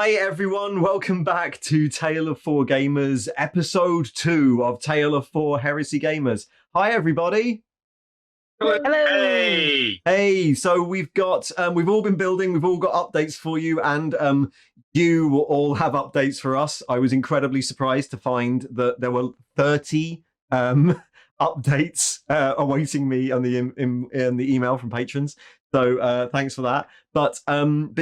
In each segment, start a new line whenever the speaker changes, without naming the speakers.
Hi everyone, welcome back to Tale of Four Gamers, episode 2 of Tale of Four Heresy Gamers. Hi everybody.
Hello.
Hey, so we've all been building, we've all got updates for you, and you will all have updates for us. I was incredibly surprised to find that there were 30 updates awaiting me on the email from patrons. So thanks for that. But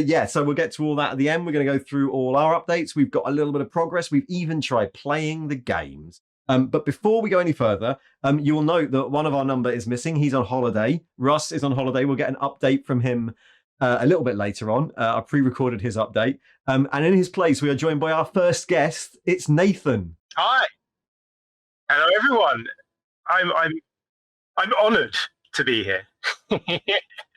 yeah, so we'll get to all that at the end. We're going to go through all our updates. We've got a little bit of progress. We've even tried playing the games. But before we go any further, you will note that one of our number is missing. He's on holiday. Russ is on holiday. We'll get an update from him a little bit later on. I pre-recorded his update. And in his place, we are joined by our first guest. It's Nathan.
Hi. Hello, everyone. I'm honoured to be here.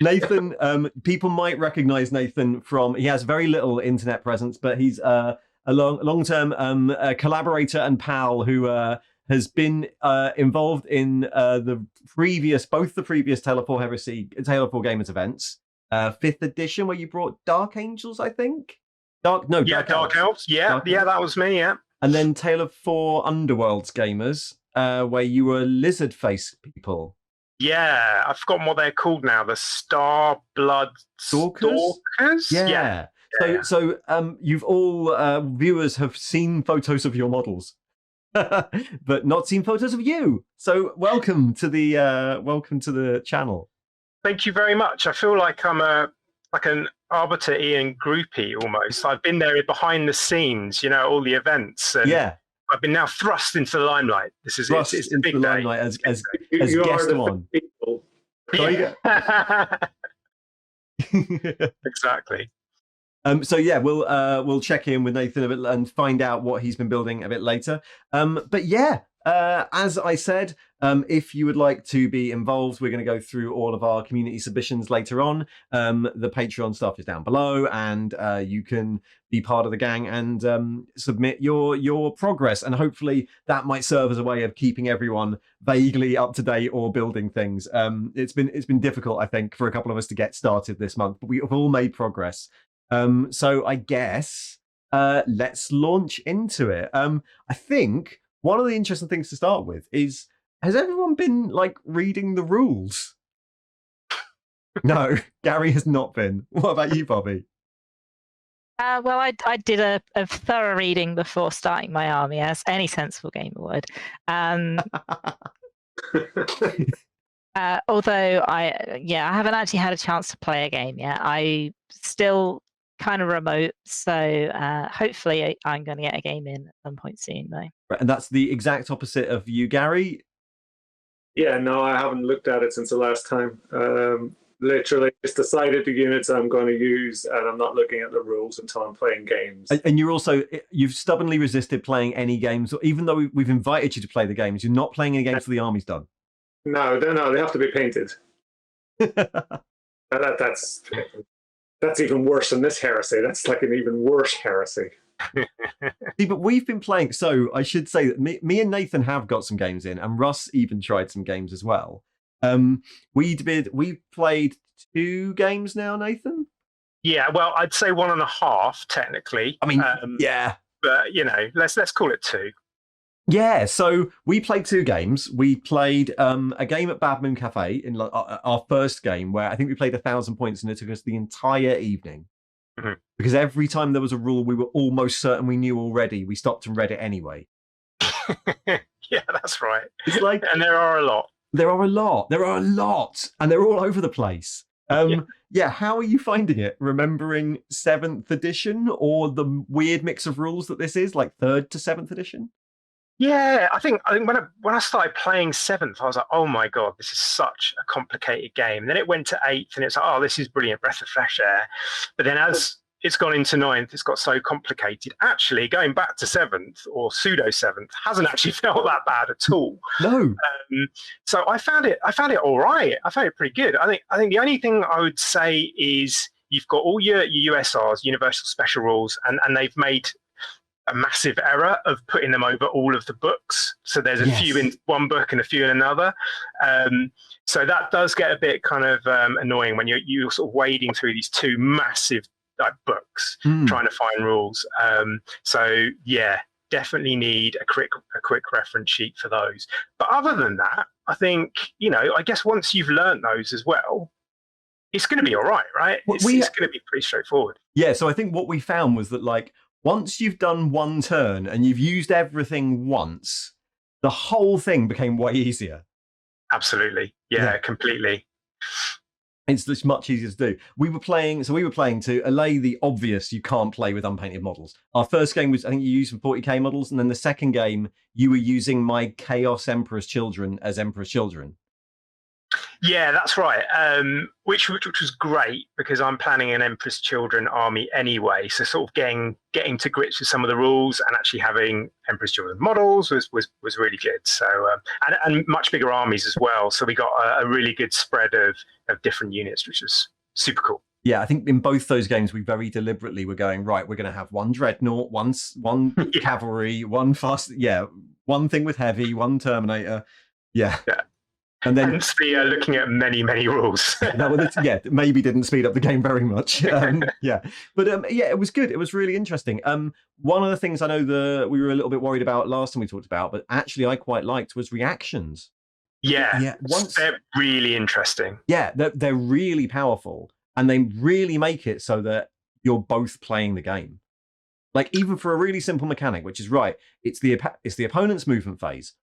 Nathan, people might recognize Nathan from, he has very little internet presence, but he's a long-term collaborator and pal who has been involved in both the previous Tale of Four Heresy, Tale of Four Gamers events, 5th edition, where you brought Dark Angels, I think? Dark Elves.
Yeah, that was me, yeah.
And then Tale of Four Underworlds Gamers, where you were lizard face people.
Yeah, I've forgotten what they're called now. The Star Blood Stalkers?
Yeah. So you've all viewers have seen photos of your models, but not seen photos of you. So welcome to the channel.
Thank you very much. I feel like I'm an Arbiter Ian groupie almost. I've been there behind the scenes, all the events. And
yeah.
I've been now thrust into the limelight. This is
thrust
it's
into
a big
the
day.
limelight as guest one.
Exactly.
So yeah, we'll check in with Nathan a bit and find out what he's been building a bit later. But yeah, as I said, if you would like to be involved, we're going to go through all of our community submissions later on. The Patreon stuff is down below, and you can be part of the gang and submit your progress. And hopefully that might serve as a way of keeping everyone vaguely up to date or building things. It's been difficult, I think, for a couple of us to get started this month, but we have all made progress. So I guess let's launch into it. I think one of the interesting things to start with is, has everyone been reading the rules? No, Gary has not been. What about you, Bobbie?
Well, I did a thorough reading before starting my army, as any sensible gamer would. Although I haven't actually had a chance to play a game yet. I still kind of remote, so hopefully I'm going to get a game in at some point soon, though.
Right, and that's the exact opposite of you, Gary.
Yeah, no, I haven't looked at it since the last time. Literally just decided the units I'm going to use, and I'm not looking at the rules until I'm playing games.
And you've stubbornly resisted playing any games, even though we've invited you to play the games. You're not playing any games till the army's done.
No, they have to be painted. That's even worse than this heresy. That's like an even worse heresy.
See, but we've been playing. So I should say that me and Nathan have got some games in, and Russ even tried some games as well. We've played 2 games now, Nathan.
Yeah, well, I'd say 1.5 technically.
I mean, yeah,
but let's call it 2.
Yeah, so we played 2 games. We played a game at Bad Moon Cafe in our first game, where I think we played 1,000 points, and it took us the entire evening.
Mm-hmm.
Because every time there was a rule we were almost certain we knew already, we stopped and read it anyway.
Yeah, that's right.
It's like,
and there are a lot.
There are a lot, and they're all over the place. Yeah, how are you finding it? Remembering 7th edition, or the weird mix of rules that this is, like 3rd to 7th edition?
Yeah, I think when I started playing 7th, I was like, oh my God, this is such a complicated game. And then it went to 8th, and it's like, oh, this is brilliant, breath of fresh air. But then as it's gone into 9th, it's got so complicated. Actually, going back to 7th or pseudo 7th hasn't actually felt that bad at all.
No.
So I found it all right. I found it pretty good. I think the only thing I would say is you've got all your USRs, Universal Special Rules, and they've made a massive error of putting them over all of the books. So there's a few in one book and a few in another. So that does get a bit kind of annoying when you're sort of wading through these 2 massive like books trying to find rules. So yeah, definitely need a quick reference sheet for those. But other than that, I think, I guess once you've learned those as well, it's going to be all right, right? It's going to be pretty straightforward.
Yeah, so I think what we found was that, like, once you've done one turn and you've used everything once, the whole thing became way easier.
Absolutely. Yeah. Completely.
It's much easier to do. We were playing to allay the obvious you can't play with unpainted models. Our first game was, I think you used some 40k models, and then the second game, you were using my Chaos Emperor's Children as Emperor's Children.
Yeah, that's right. Which was great because I'm planning an Empress Children army anyway. So sort of getting to grips with some of the rules and actually having Empress Children models was really good. So and much bigger armies as well. So we got a really good spread of different units, which was super cool.
Yeah, I think in both those games we very deliberately were going, right, we're going to have one Dreadnought, one cavalry, one fast, one thing with heavy, one Terminator. Yeah. And then
looking at many rules.
Maybe didn't speed up the game very much. But it was good. It was really interesting. One of the things I know we were a little bit worried about last time we talked about, but actually I quite liked, was reactions.
They're really interesting.
Yeah, they're really powerful, and they really make it so that you're both playing the game. Like, even for a really simple mechanic, which is right, it's the opponent's movement phase.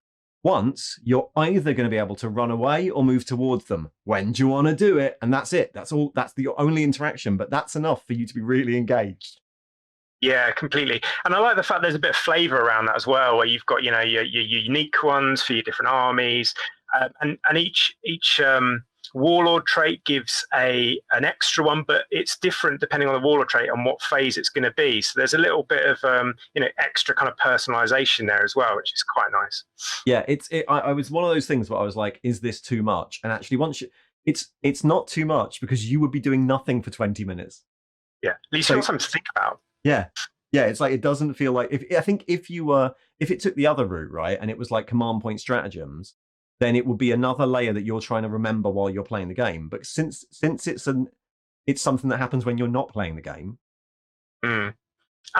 Once, you're either going to be able to run away or move towards them. When do you want to do it? And that's it. That's all. That's the only interaction, but that's enough for you to be really engaged.
Yeah, completely. And I like the fact there's a bit of flavor around that as well, where you've got, your unique ones for your different armies, and each warlord trait gives an extra one, but it's different depending on the warlord trait and what phase it's going to be. So there's a little bit of extra kind of personalization there as well, which is quite nice.
Yeah, I was one of those things where I was like, is this too much? And actually, it's not too much, because you would be doing nothing for 20 minutes.
Yeah, at least you've got something to think about.
Yeah, it's like, it doesn't feel like, if it took the other route, right, and it was like command point stratagems, then it will be another layer that you're trying to remember while you're playing the game. But since it's something that happens when you're not playing the game.
And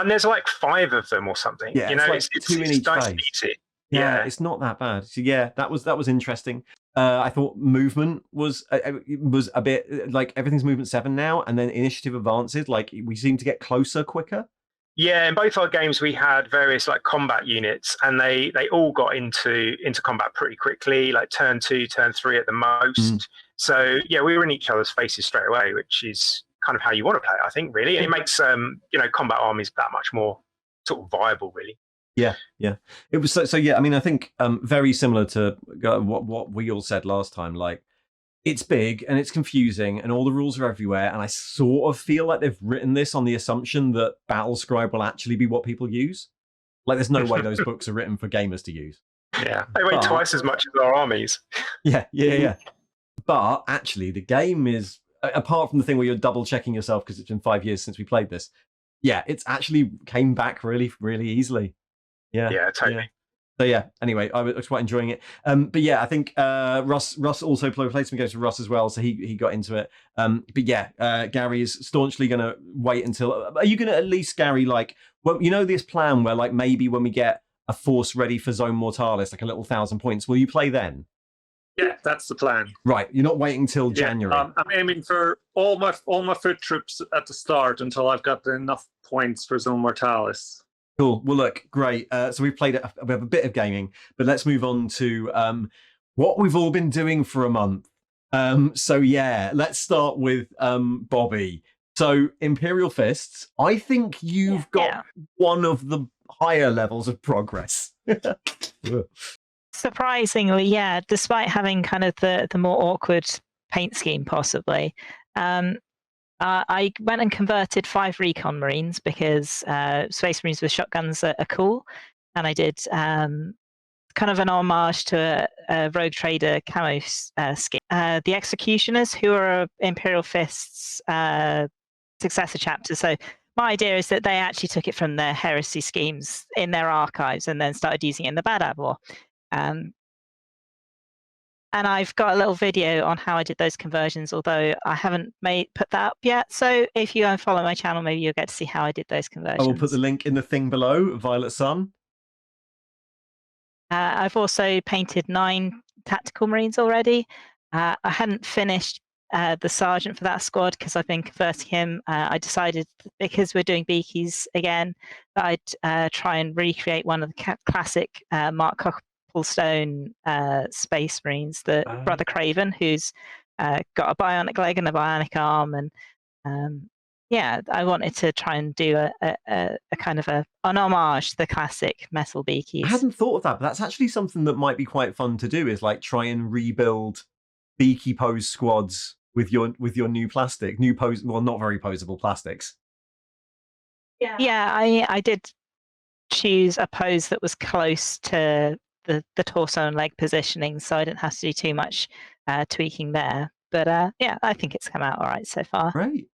there's like 5 of them or something.
Yeah, it's 2 in each
nice
phase. Yeah, it's not that bad. So yeah, that was interesting. I thought movement was a bit like, everything's movement 7 now, and then initiative advances. Like, we seem to get closer quicker.
Yeah, in both our games we had various like combat units, and they all got into combat pretty quickly, like turn 2, turn 3 at the most. So yeah, we were in each other's faces straight away, which is kind of how you want to play it, I think, really. And it makes combat armies that much more sort of viable, really.
Yeah. It was so yeah. I mean, I think very similar to what we all said last time. Like, it's big and it's confusing and all the rules are everywhere. And I sort of feel like they've written this on the assumption that Battlescribe will actually be what people use. Like, there's no way those books are written for gamers to use.
Yeah, they weigh twice as much as our armies.
Yeah. But actually, the game is, apart from the thing where you're double checking yourself because it's been 5 years since we played this, it's actually came back really, really easily.
Yeah, totally.
Yeah. So yeah, anyway, I was quite enjoying it. But yeah, I think Russ also played some games with Russ as well, so he got into it. But yeah, Gary is staunchly going to wait until. Are you going to at least, Gary, like, well, this plan where, like, maybe when we get a force ready for Zone Mortalis, like a little 1,000 points, will you play then?
Yeah, that's the plan.
Right, you're not waiting till January.
I'm aiming for all my foot troops at the start until I've got enough points for Zone Mortalis.
Cool. Well, look, great. So we have a bit of gaming, but let's move on to what we've all been doing for a month. So yeah, let's start with Bobbie. So Imperial Fists, I think you've got one of the higher levels of progress.
Surprisingly, yeah, despite having kind of the more awkward paint scheme possibly. I went and converted 5 Recon Marines because Space Marines with shotguns are cool. And I did kind of an homage to a Rogue Trader camo skin. The Executioners, who are Imperial Fists successor chapter. So my idea is that they actually took it from their Heresy schemes in their archives and then started using it in the Bad Ad War. and I've got a little video on how I did those conversions, although I haven't put that up yet. So if you follow my channel, maybe you'll get to see how I did those conversions.
I will put the link in the thing below, Violet Sun.
I've also painted 9 tactical marines already. I hadn't finished the sergeant for that squad because I've been converting him. I decided, because we're doing beakies again, that I'd try and recreate one of the classic Mark Copplestone space marines, the Brother Craven, who's got a bionic leg and a bionic arm. And yeah, I wanted to try and do a kind of an homage to the classic metal beakies.
I hadn't thought of that, but that's actually something that might be quite fun to do, is like try and rebuild beaky pose squads with your new plastic, not very posable plastics.
Yeah, I did choose a pose that was close to the torso and leg positioning, so I didn't have to do too much tweaking there. But yeah, I think it's come out all right so far.
Great.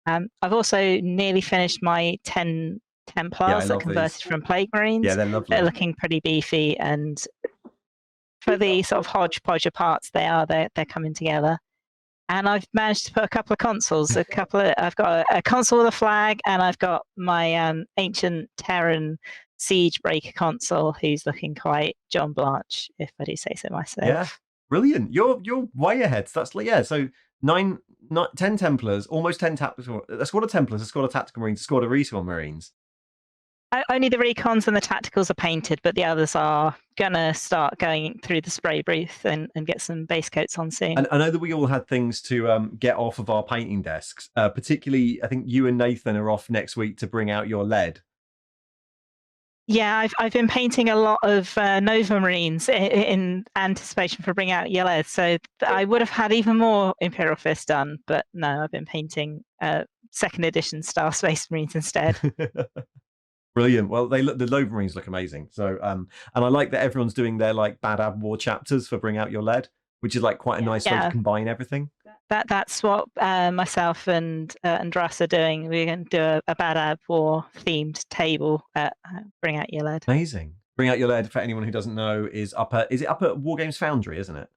I've also nearly finished my 10 Templars that converted from Plague Marines.
Yeah, they're lovely.
They're looking pretty beefy, and for the sort of hodgepodge of parts they're coming together. And I've managed to put a couple of consoles. I've got a console with a flag, and I've got my ancient Terran siege breaker console, who's looking quite John Blanche, if I do say so myself.
Yeah, brilliant. You're way ahead. So that's so 10 Templars, almost 10 a squad of Templars, a squad of tactical marines, a squad of recon marines.
Only the recons and the tacticals are painted, but the others are gonna start going through the spray booth and get some base coats on soon.
And I know that we all had things to get off of our painting desks. Particularly, I think you and Nathan are off next week to bring out your lead.
Yeah, I've been painting a lot of Nova Marines in anticipation for bringing out your lead. So I would have had even more Imperial Fist done, but no, I've been painting 2nd edition Star Space Marines instead.
Brilliant. Well, the Nova Marines look amazing. So, and I like that everyone's doing their like Bad Ab War chapters for Bring Out Your Lead, which is like quite a nice way to combine everything.
That's what myself and Russ are doing. We're going to do a Bad Ab War themed table at Bring Out Your Lead.
Amazing. Bring Out Your Lead, for anyone who doesn't know, is up at War Games Foundry, isn't it?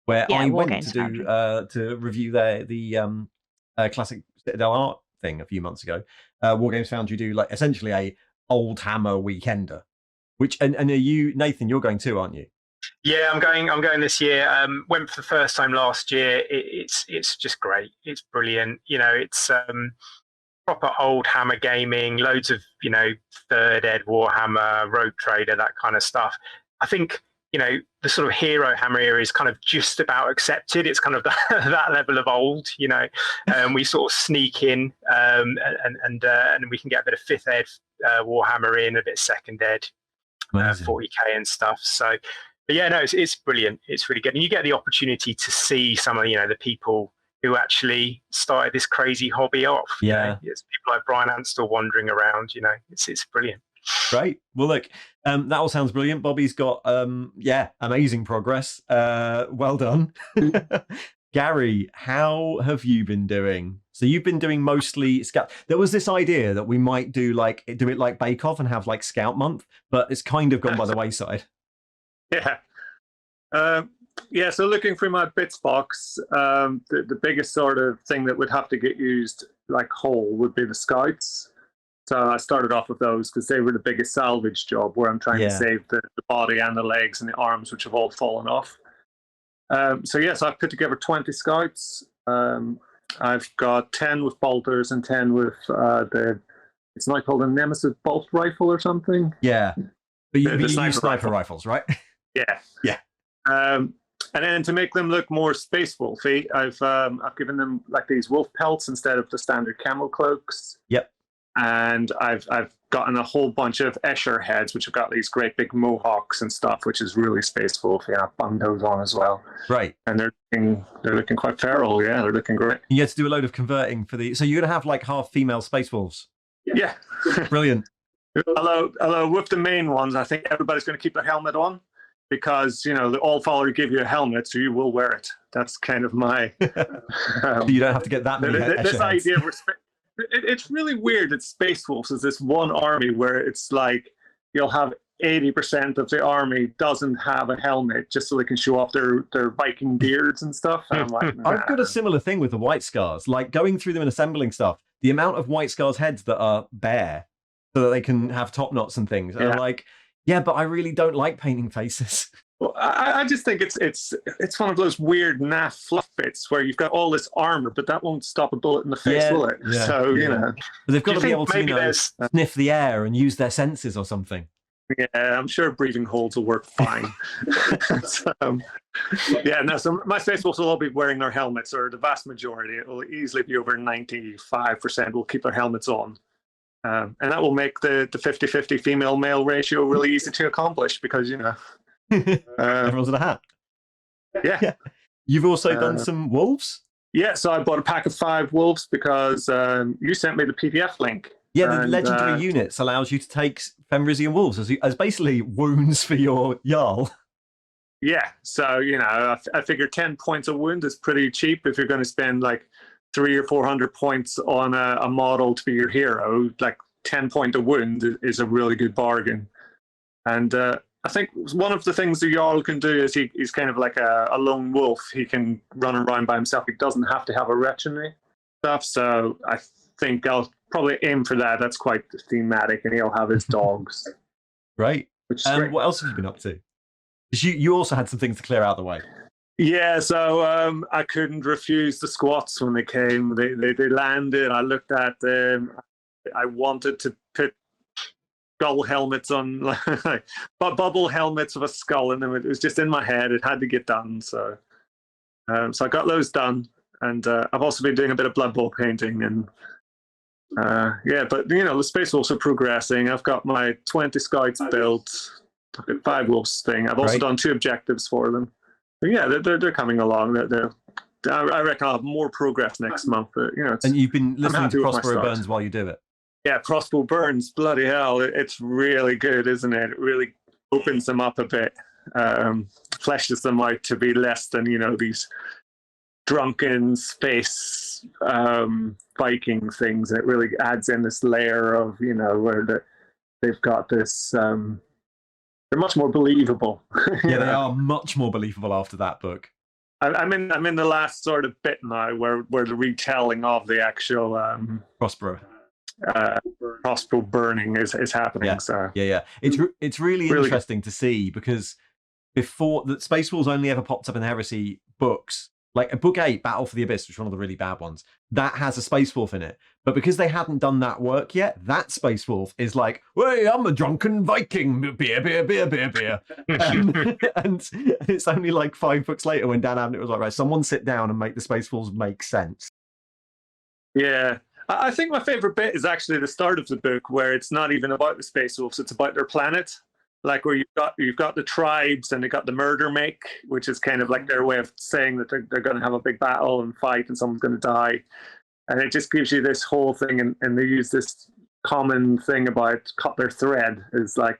Where I went to review the classic Citadel art thing a few months ago. War Games Foundry do like essentially a old hammer weekender. Which and are you, Nathan? You're going too, aren't you?
Yeah, I'm going this year. Went for the first time last year. It's just great. It's brilliant. You know, it's proper old hammer gaming. Loads of 3rd Ed Warhammer, Rogue Trader, that kind of stuff. I think the sort of hero hammer era is kind of just about accepted. It's kind of that level of old. We sort of sneak in and we can get a bit of 5th Ed Warhammer in, a bit of 2nd Ed, 40k and stuff. So. But yeah, no, it's brilliant. It's really good, and you get the opportunity to see some of the people who actually started this crazy hobby off.
Yeah,
it's people like Brian Ansell wandering around. It's brilliant.
Great. Well, look, that all sounds brilliant. Bobbie's got amazing progress. Well done, Gary. How have you been doing? So you've been doing mostly Scout. There was this idea that we might do it like Bake Off and have like Scout Month, but it's kind of gone by the wayside.
Yeah. So looking through my bits box, the biggest sort of thing that would have to get used like whole would be the Scouts. So I started off with those because they were the biggest salvage job, where I'm trying to save the body and the legs and the arms, which have all fallen off. So I've put together 20 Scouts. I've got 10 with bolters and 10 with it's now called a Nemesis bolt rifle or something.
Yeah. But you use sniper
rifle.
Rifles, right?
Yeah. And then to make them look more space wolfy, I've given them like these wolf pelts instead of the standard camel cloaks.
Yep.
And I've gotten a whole bunch of Escher heads, which have got these great big mohawks and stuff, which is really space wolfy. I've bunged those on as well.
Right.
And they're looking quite feral. Yeah, they're looking great.
You had to do a load of converting for so you're gonna have like half female space wolves.
Yeah.
Brilliant.
Although with the main ones, I think everybody's going to keep their helmet on. Because the All Father give you a helmet, so you will wear it. That's kind of my.
You don't have to get that many.
This idea of it's really weird that Space Wolves is this one army where it's like you'll have 80% of the army doesn't have a helmet just so they can show off their Viking beards and stuff. And I'm like, nah.
I've got a similar thing with the White Scars. Like going through them and assembling stuff, the amount of White Scars heads that are bare so that they can have top knots and things. And I'm like, yeah, but I really don't like painting faces.
Well, I just think it's one of those weird naff fluff bits where you've got all this armor, but that won't stop a bullet in the face, will it?
Yeah,
so, you know.
But they've got to be able to sniff the air and use their senses or something.
Yeah, I'm sure breathing holds will work fine. So my Space Wolves will all be wearing their helmets, or the vast majority. It will easily be over 95% will keep their helmets on. And that will make the 50-50 female-male ratio really easy to accomplish because, you know.
Everyone's in a hat.
Yeah.
You've also done some wolves?
Yeah, so I bought a pack of 5 wolves because you sent me the PDF link.
Yeah, the legendary units allows you to take Fenrisian wolves as basically wounds for your Jarl.
Yeah, so, you know, I figure 10 points a wound is pretty cheap if you're going to spend like 300 or 400 points on a model to be your hero. Like 10 point a wound is a really good bargain. And I think one of the things the Jarl can do is he's kind of like a lone wolf. He can run around by himself. He doesn't have to have a retinue stuff. So I think I'll probably aim for that. That's quite thematic, and he'll have his dogs.
Right.
Great.
What else have you been up to? Because you also had some things to clear out of the way.
Yeah, so I couldn't refuse the squats when they came. They landed. I looked at them. I wanted to put skull helmets on, like bubble helmets with a skull in them. It was just in my head. It had to get done. So I got those done, and I've also been doing a bit of Blood Bowl painting, and but you know the Space Wolves are progressing. I've got my 20 scouts built. I've got 5 wolves thing. I've also done 2 objectives for them. But yeah, they're coming along. I reckon I'll have more progress next month. But, you know,
and you've been listening to Prospero Burns while you do it.
Yeah, Prospero Burns, bloody hell, it's really good, isn't it? It really opens them up a bit, fleshes them out to be less than, you know, these drunken space Viking things. It really adds in this layer of, you know, where they've got this. They're much more believable.
Yeah, they are much more believable after that book.
I'm in the last sort of bit now where the retelling of the actual
Prospero
burning is happening.
Yeah.
So
it's really interesting to see, because before the Space Wolves only ever popped up in the Heresy books. Like book 8, Battle for the Abyss, which is one of the really bad ones, that has a Space Wolf in it. But because they hadn't done that work yet, that Space Wolf is like, "Hey, I'm a drunken Viking, beer, beer, beer, beer, beer." And it's only like 5 books later when Dan Abnett was like, "Right, someone sit down and make the Space Wolves make sense."
Yeah. I think my favorite bit is actually the start of the book, where it's not even about the Space Wolves, it's about their planet. Like where you've got the tribes and they got the murder make, which is kind of like their way of saying that they're going to have a big battle and fight and someone's going to die. And it just gives you this whole thing. And they use this common thing about cut their thread. Is like,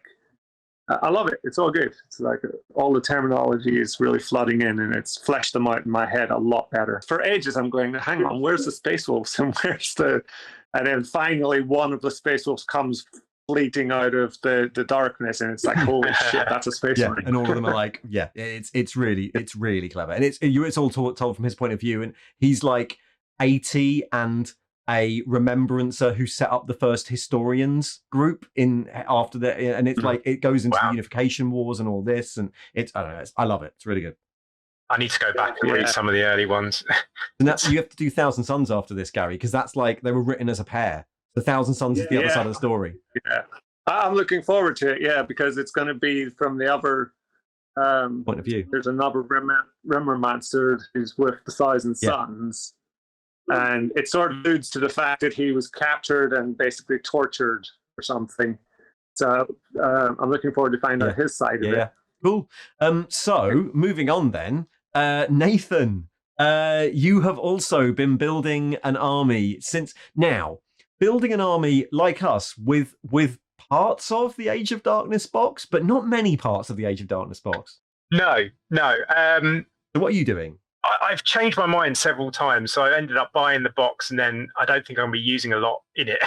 I love it. It's all good. It's like all the terminology is really flooding in, and it's fleshed them out in my head a lot better. For ages, I'm going, hang on, where's the Space Wolves and and then finally one of the Space Wolves comes fleeting out of the darkness, and it's like, holy shit, that's a Space Wolf.
And all of them are like, yeah, it's really clever, and it's all told from his point of view, and he's like 80 and a remembrancer who set up the first historians group after that, and it's like it goes into the Unification Wars and all this, and I love it. It's really good.
I need to go back and read some of the early ones.
And that's, you have to do Thousand Sons after this, Gary, because that's like they were written as a pair. The Thousand Sons is the other side of the story.
Yeah, I'm looking forward to it. Yeah, because it's going to be from the other
point of view.
There's another Rimmermancer who's with the Thousand Sons, and it sort of alludes to the fact that he was captured and basically tortured or something. So I'm looking forward to find out his side of it.
Cool. So moving on then, Nathan, you have also been building an army since now. Building an army like us with parts of the Age of Darkness box, but not many parts of the Age of Darkness box.
No.
So what are you doing?
I've changed my mind several times, so I ended up buying the box, and then I don't think I'm going to be using a lot in it.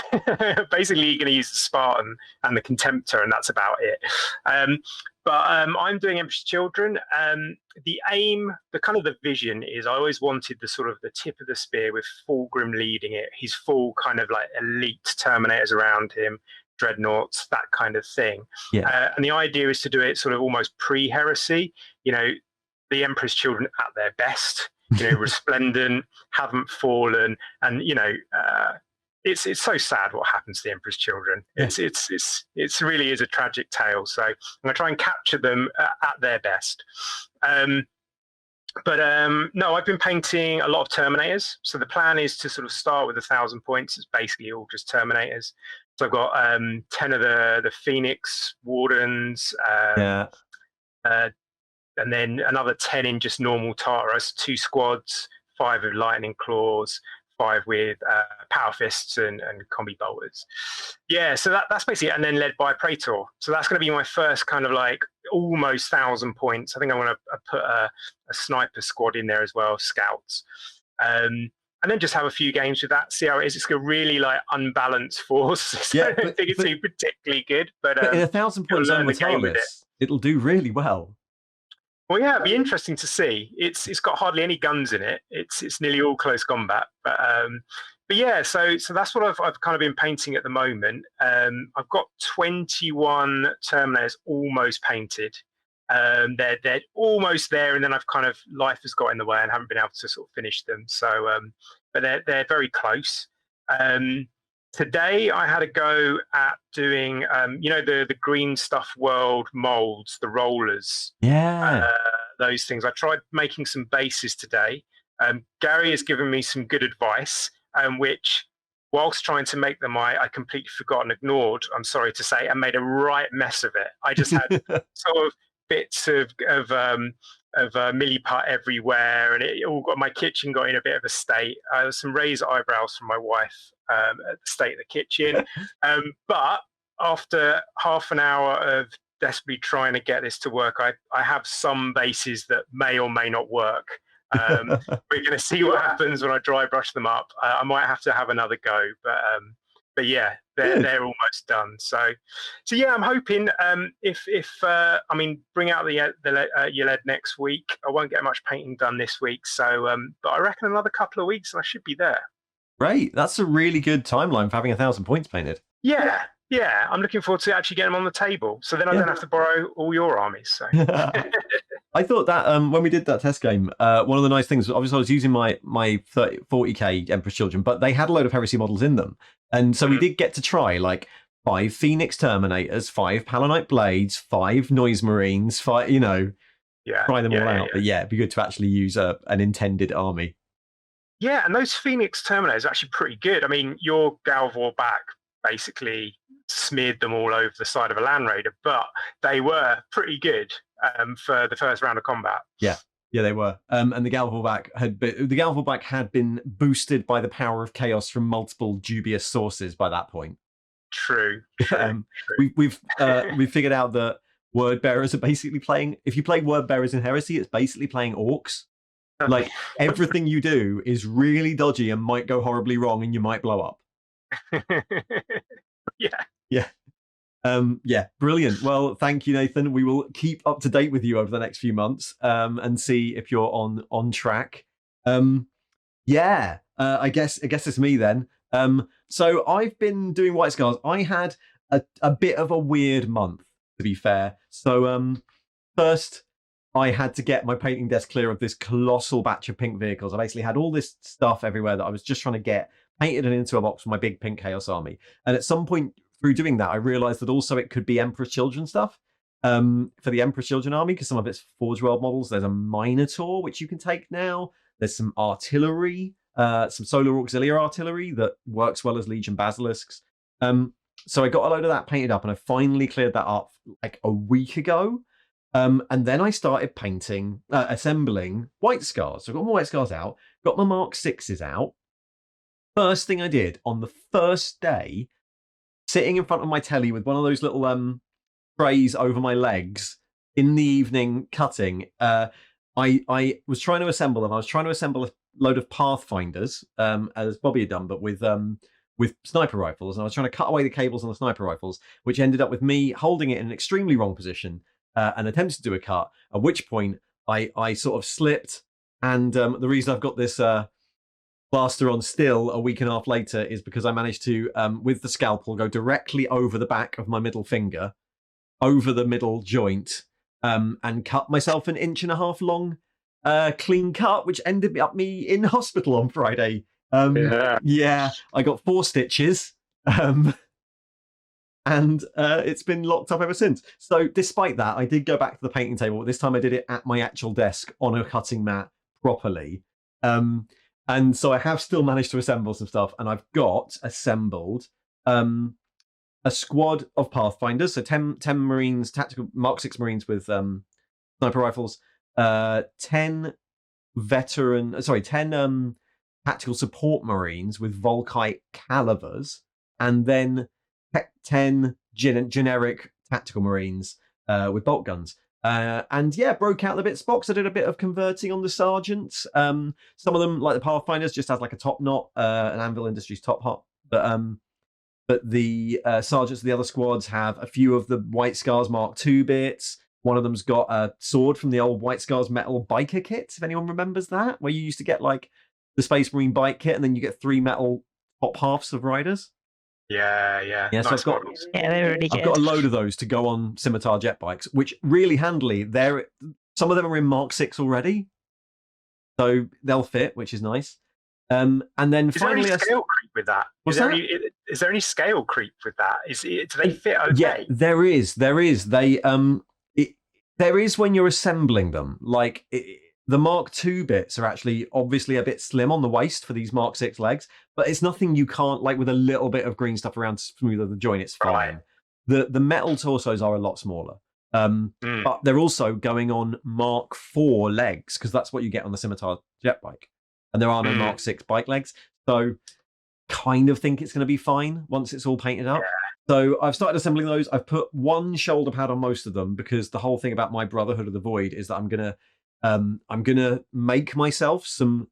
Basically, you're going to use the Spartan and the Contemptor, and that's about it. I'm doing Emperor's Children. The aim, the vision is, I always wanted the sort of the tip of the spear with Fulgrim leading it. His full kind of like elite Terminators around him, dreadnoughts, that kind of thing.
Yeah.
And the idea is to do it sort of almost pre-Heresy. The Emperor's Children at their best, resplendent, haven't fallen, and it's so sad what happens to the Emperor's Children.
Yeah.
It's really is a tragic tale. So I'm gonna try and capture them at their best. No, I've been painting a lot of Terminators. So the plan is to sort of start with 1,000 points. It's basically all just Terminators. So I've got 10 of the Phoenix Wardens. And then another 10 in just normal Tartarus, 2 squads, 5 with lightning claws, 5 with power fists and combi bolters. Yeah, so that's basically it. And then led by Praetor. So that's going to be my first kind of like almost 1,000 points. I think I want to put a sniper squad in there as well, scouts. And then just have a few games with that, see how it is. It's a really like unbalanced force. So I don't think it's particularly good. But
in 1,000 points on Metalis, it'll do really well.
Well, yeah, it'd be interesting to see. It's got hardly any guns in it. It's nearly all close combat. But yeah, so that's what I've kind of been painting at the moment. I've got 21 Terminators almost painted. They're almost there, and then I've kind of life has got in the way and haven't been able to sort of finish them. So, but they're very close. Today I had a go at doing, the Green Stuff World molds, the rollers.
Yeah.
Those things. I tried making some bases today. Gary has given me some good advice, which, whilst trying to make them, I completely forgot and ignored, I'm sorry to say, and made a right mess of it. I just had sort of bits of milliput everywhere, and it all got, my kitchen got in a bit of a state. Some raised eyebrows from my wife at the state of the kitchen. But after half an hour of desperately trying to get this to work, I have some bases that may or may not work. We're going to see what happens when I dry brush them up. I might have to have another go, but yeah, they're almost done. So yeah, I'm hoping bring out the YLED next week. I won't get much painting done this week, so but I reckon another couple of weeks and I should be there.
Great, that's a really good timeline for having 1,000 points painted.
Yeah, I'm looking forward to actually getting them on the table. So then I don't have to borrow all your armies. So.
I thought that when we did that test game, one of the nice things, obviously I was using my 40k Emperor's Children, but they had a load of Heresy models in them. And so we did get to try like 5 Phoenix Terminators, 5 Palonite Blades, 5 Noise Marines, 5, try them all out. Yeah. But yeah, it'd be good to actually use an intended army.
Yeah, and those Phoenix Terminators are actually pretty good. I mean, your Galvor back basically smeared them all over the side of a Land Raider, but they were pretty good for the first round of combat. Yeah,
they were. And the Galvorback had been boosted by the power of chaos from multiple dubious sources by that point.
True.
We've figured out that word bearers are basically playing. If you play word bearers in Heresy, it's basically playing orcs. Like everything you do is really dodgy and might go horribly wrong, and you might blow up. Yeah. Brilliant. Well, thank you, Nathan. We will keep up to date with you over the next few months and see if you're on track. I guess it's me then. So I've been doing White Scars. I had a bit of a weird month, to be fair. So first, I had to get my painting desk clear of this colossal batch of pink vehicles. I basically had all this stuff everywhere that I was just trying to get painted and into a box for my big pink Chaos army. And at some point through doing that, I realized that also it could be Emperor's Children stuff for the Emperor's Children army, because some of it's Forge World models. There's a Minotaur, which you can take now. There's some artillery, some Solar Auxiliary artillery that works well as Legion Basilisks. So I got a load of that painted up, and I finally cleared that up like a week ago. And then I started assembling White Scars. So I got my White Scars out, got my Mark 6s out. First thing I did on the first day, sitting in front of my telly with one of those little trays over my legs in the evening cutting, I was trying to assemble them. I was trying to assemble a load of Pathfinders, as Bobbie had done, but with sniper rifles. And I was trying to cut away the cables on the sniper rifles, which ended up with me holding it in an extremely wrong position and attempted to do a cut. At which point I sort of slipped. And the reason I've got this plaster on still a week and a half later is because I managed to, with the scalpel, go directly over the back of my middle finger, over the middle joint, and cut myself an 1.5 inch long clean cut, which ended up me in hospital on Friday. Yeah, I got 4 stitches, and it's been locked up ever since. So despite that, I did go back to the painting table. This time I did it at my actual desk on a cutting mat properly. And so I have still managed to assemble some stuff, and I've got assembled a squad of Pathfinders, so 10 Marines, tactical Mark 6 Marines with sniper rifles, 10 tactical support Marines with Volkite calivers, and then 10 generic tactical Marines with bolt guns. And yeah, broke out the bits box. I did a bit of converting on the sergeants. Some of them, like the Pathfinders, just has like a top knot, an Anvil Industries top hop. But the sergeants of the other squads have a few of the White Scars Mark II bits. One of them's got a sword from the old White Scars metal biker kit, if anyone remembers that, where you used to get like the Space Marine bike kit and then you get 3 metal top halves of riders.
Yeah.
So
nice
they're really good.
I've got a load of those to go on Scimitar jet bikes, which really handily. Some of them are in Mark 6 already, so they'll fit, which is nice. And then finally,
there any scale creep with that? Is there any scale creep with that? Do they fit okay?
Yeah, there is. There is when you're assembling them. Like the Mark II bits are actually obviously a bit slim on the waist for these Mark 6 legs, but it's nothing you can't, like with a little bit of green stuff around to smooth the joint, it's fine. Right. The metal torsos are a lot smaller. But they're also going on Mark IV legs, because that's what you get on the Scimitar jet bike. And there are no Mark 6 bike legs. So kind of think it's going to be fine once it's all painted up. Yeah. So I've started assembling those. I've put 1 shoulder pad on most of them, because the whole thing about my Brotherhood of the Void is that I'm gonna make myself some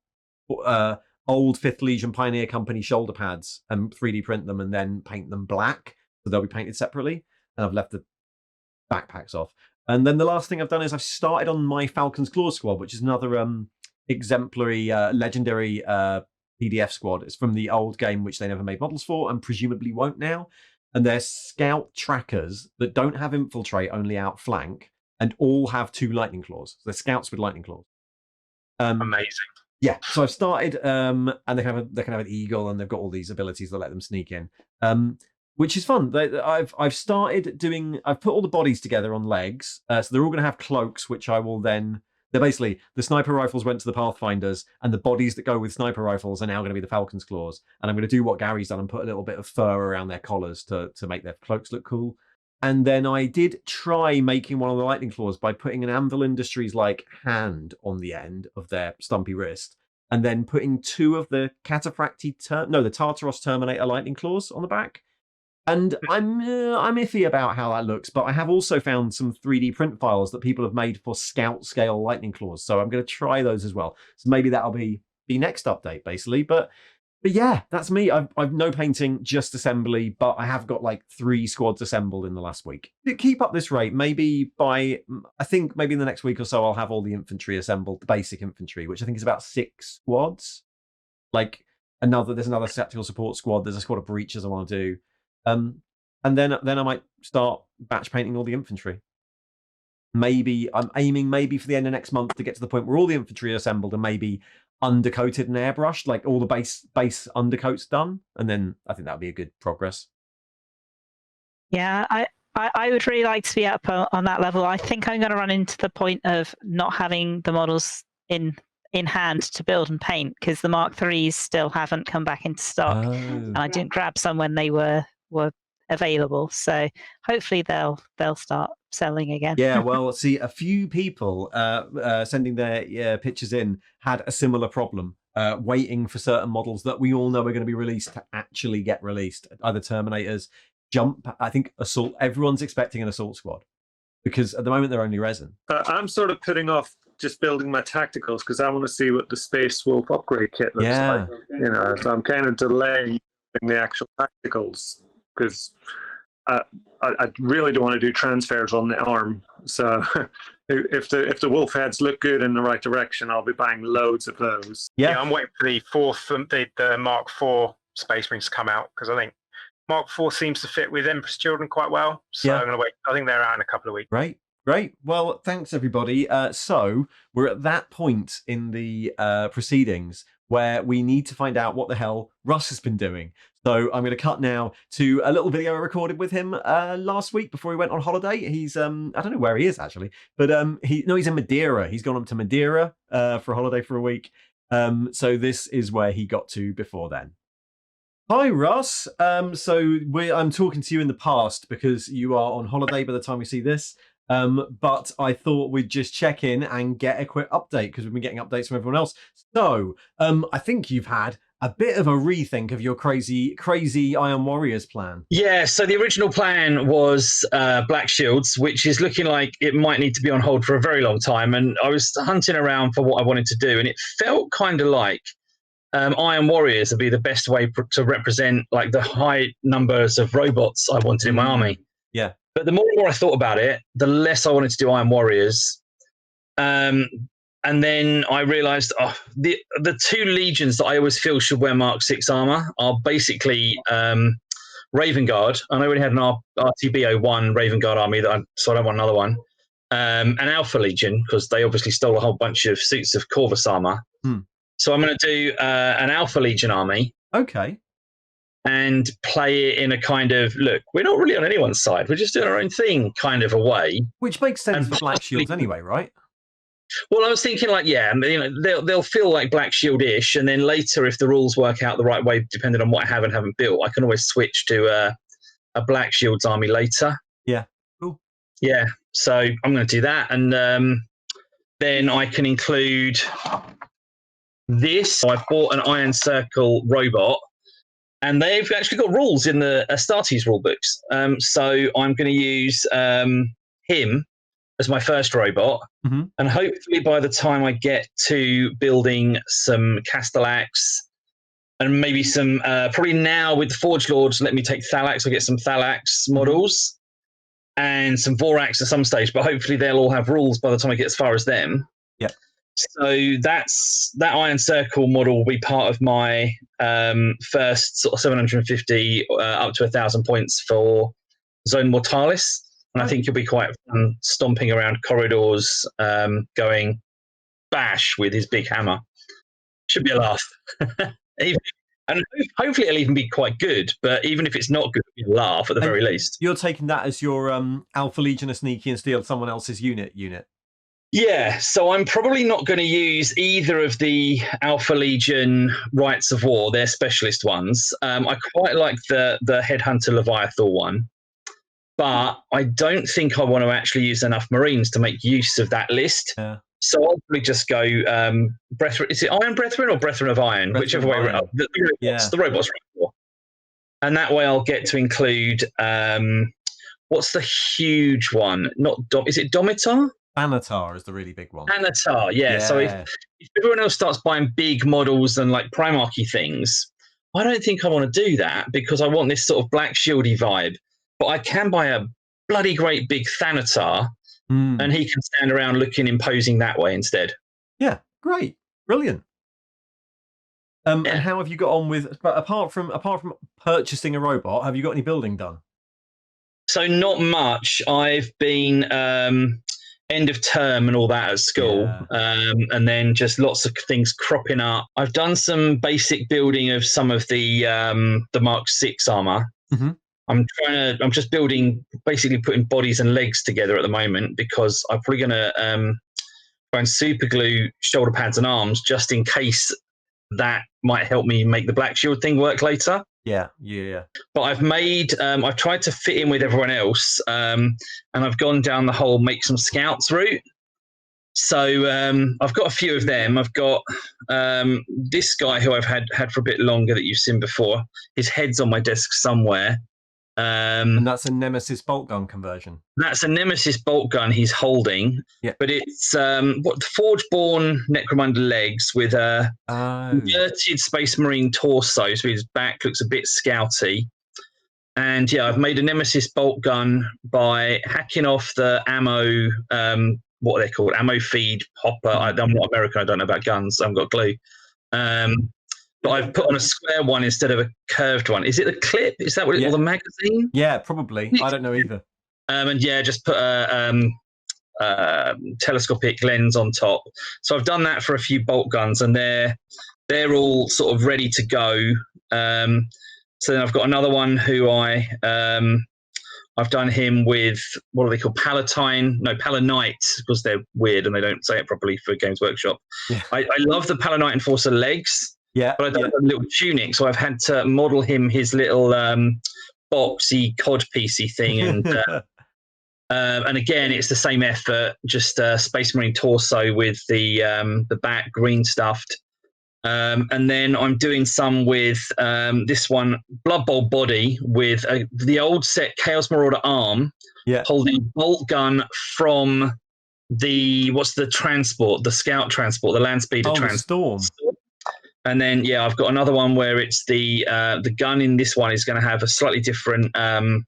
old 5th Legion Pioneer Company shoulder pads and 3D print them and then paint them black, so they'll be painted separately. And I've left the backpacks off. And then the last thing I've done is I've started on my Falcon's Claw squad, which is another exemplary legendary PDF squad. It's from the old game, which they never made models for and presumably won't now. And they're scout trackers that don't have infiltrate, only outflank, and all have 2 lightning claws. So they're scouts with lightning claws.
Amazing.
Yeah, so I've started, and they can have an eagle, and they've got all these abilities that let them sneak in, which is fun. I've started doing. I've put all the bodies together on legs, so they're all going to have cloaks, which I will then. They're basically the sniper rifles went to the Pathfinders, and the bodies that go with sniper rifles are now going to be the Falcon's Claws. And I'm going to do what Gary's done and put a little bit of fur around their collars to make their cloaks look cool. And then I did try making one of the lightning claws by putting an Anvil Industries like hand on the end of their stumpy wrist, and then putting 2 of the the Tartaros Terminator lightning claws on the back. And I'm iffy about how that looks, but I have also found some 3D print files that people have made for scout scale lightning claws, so I'm going to try those as well. So maybe that'll be the next update, basically. But yeah, that's me. I've no painting, just assembly, but I have got like 3 squads assembled in the last week. Keep up this rate. Maybe in the next week or so, I'll have all the infantry assembled, the basic infantry, which I think is about 6 squads. Like there's another tactical support squad. There's a squad of breachers I want to do. And then I might start batch painting all the infantry. Maybe I'm aiming for the end of next month to get to the point where all the infantry are assembled and maybe undercoated and airbrushed, like all the base undercoats done, and then I think that would be a good progress.
Yeah, I would really like to be up on that level. I think I'm going to run into the point of not having the models in hand to build and paint, because the Mark IIIs still haven't come back into stock, and I didn't grab some when they were available. So hopefully they'll start selling again.
Yeah, well, see, a few people sending their pictures in had a similar problem, waiting for certain models that we all know are going to be released to actually get released. Either Terminators, Jump, I think Assault. Everyone's expecting an Assault squad, because at the moment they're only resin.
I'm sort of putting off just building my tacticals because I want to see what the Space Wolf upgrade kit looks like. You know, so I'm kind of delaying the actual tacticals because I really don't want to do transfers on the arm. So if the wolf heads look good in the right direction, I'll be buying loads of those.
Yeah, I'm waiting for the the Mark IV Space Marines to come out because I think Mark IV seems to fit with Empress Children quite well. So I'm going to wait. I think they're out in a couple of weeks.
Great. Well, thanks everybody. So we're at that point in the proceedings where we need to find out what the hell Russ has been doing. So I'm going to cut now to a little video I recorded with him last week before he went on holiday. He's I don't know where he is actually, but he's in Madeira. He's gone up to Madeira for a holiday for a week. So this is where he got to before then. Hi Russ. So I'm talking to you in the past because you are on holiday by the time we see this. But I thought we'd just check in and get a quick update because we've been getting updates from everyone else. So I think you've had a bit of a rethink of your crazy Iron Warriors plan.
Yeah, so the original plan was Blackshields, which is looking like it might need to be on hold for a very long time. And I was hunting around for what I wanted to do, and it felt kind of like Iron Warriors would be the best way to represent like the high numbers of robots I wanted in my army.
Yeah.
But the more and more I thought about it, the less I wanted to do Iron Warriors. And then I realized the two legions that I always feel should wear Mark 6 armor are basically Raven Guard. I already had an RTB01 Raven Guard army, so I don't want another one. An Alpha Legion, because they obviously stole a whole bunch of suits of Corvus armor. So I'm going to do an Alpha Legion army.
Okay.
And play it in a kind of, look, we're not really on anyone's side. We're just doing our own thing kind of a way.
Which makes sense for Blackshields anyway, right?
Well, I was thinking like, yeah, you know, they'll feel like Black Shield-ish, and then later, if the rules work out the right way, depending on what I have and haven't built, I can always switch to a Black Shields army later.
Yeah, cool.
Yeah, so I'm going to do that, and then I can include this. So I've bought an Iron Circle robot, and they've actually got rules in the Astartes rule books. So I'm going to use him as my first robot. And hopefully by the time I get to building some Castellax and maybe some, probably now with the Forge Lords, let me take Thalax, I'll get some Thalax models and some Vorax at some stage, but hopefully they'll all have rules by the time I get as far as them.
Yeah.
So that Iron Circle model will be part of my first sort of 750 up to 1,000 points for Zone Mortalis. And I think you'll be quite fun stomping around corridors, going bash with his big hammer. Should be a laugh. And hopefully it'll even be quite good, but even if it's not good, it'll be a laugh at the very least.
You're taking that as your Alpha Legion of sneaky and steal someone else's unit?
Yeah, so I'm probably not going to use either of the Alpha Legion Rights of War, they're specialist ones. I quite like the Headhunter Leviathan one. But I don't think I want to actually use enough Marines to make use of that list. Yeah. So I'll probably just go Brethren. Is it Iron Brethren or Brethren of Iron? Whichever way around. The robots right for. And that way I'll get to include what's the huge one? Is it Domitar?
Anatar is the really big one.
Anatar, yeah. So if everyone else starts buying big models and like Primarchy things, I don't think I want to do that because I want this sort of Black Shieldy vibe. But I can buy a bloody great big Thanatar, and he can stand around looking imposing that way instead.
Yeah, great, brilliant. And how have you got on with? But apart from purchasing a robot, have you got any building done?
So not much. I've been end of term and all that at school, and then just lots of things cropping up. I've done some basic building of some of the Mark 6 armor. I'm just building, basically putting bodies and legs together at the moment because I'm probably going to try and super glue shoulder pads and arms just in case that might help me make the Black Shield thing work later.
Yeah.
But I've tried to fit in with everyone else, and I've gone down the whole make some scouts route. So I've got a few of them. I've got this guy who I've had for a bit longer that you've seen before. His head's on my desk somewhere.
And that's a Nemesis bolt gun conversion.
That's a Nemesis bolt gun he's holding, but it's what Forge-born Necromunda legs with a inverted Space Marine torso, so his back looks a bit scouty. And yeah, I've made a Nemesis bolt gun by hacking off the ammo, what are they called? Ammo feed hopper. I'm not American, I don't know about guns, I haven't got a clue. But I've put on a square one instead of a curved one. Is it the clip? Is that what or the magazine?
Yeah, probably. I don't know either.
And yeah, just put a telescopic lens on top. So I've done that for a few bolt guns, and they're all sort of ready to go. So then I've got another one who I've done him with, what are they called? Palanite, because they're weird and they don't say it properly for Games Workshop. Yeah. I love the Palanite Enforcer legs. Yeah, but I don't have a little tunic, so I've had to model him his little boxy codpiecey thing, and again, it's the same effort, just Space Marine torso with the back green stuffed, and then I'm doing some with this one Blood Bowl body with the old set Chaos Marauder arm, holding bolt gun from the transport, the scout transport, the land speeder transport.
Storm.
And then, yeah, I've got another one where it's the gun in this one is going to have a slightly different long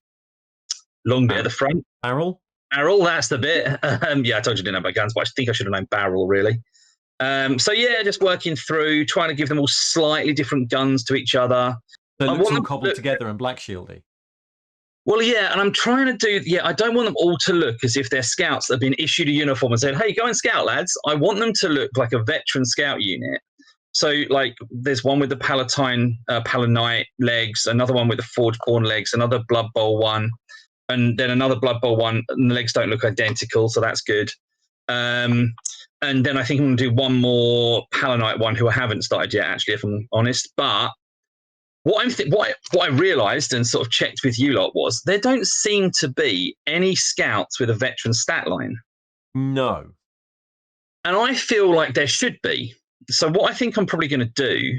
bit at the front.
Barrel,
that's the bit. Yeah, I told you I didn't know about guns, but I think I should have known barrel, really. So, yeah, just working through, trying to give them all slightly different guns to each other.
So it looks all cobbled together and Blackshieldy.
Well, yeah, and I'm trying to do, I don't want them all to look as if they're scouts that have been issued a uniform and said, hey, go and scout, lads. I want them to look like a veteran scout unit. So, like, there's one with the Palanite legs, another one with the Forge-born legs, another Blood Bowl one, and then another Blood Bowl one, and the legs don't look identical, so that's good. And then I think I'm going to do one more Palanite one, who I haven't started yet, actually, if I'm honest. But what I realised and sort of checked with you lot was there don't seem to be any scouts with a veteran stat line.
No.
And I feel like there should be. So what I think I'm probably going to do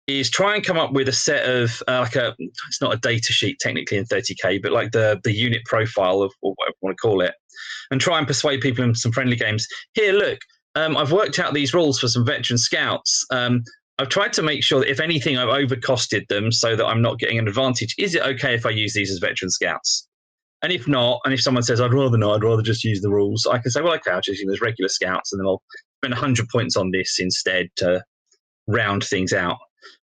is try and come up with a set of it's not a data sheet technically in 30k, but like the unit profile of or whatever you want to call it, and try and persuade people in some friendly games. Here, look, I've worked out these rules for some veteran scouts. I've tried to make sure that if anything, I've overcosted them so that I'm not getting an advantage. Is it okay if I use these as veteran scouts? And if not, and if someone says, I'd rather not, I'd rather just use the rules, I can say, well, okay, I'll just use them as regular scouts, and then I'll spend 100 points on this instead to round things out.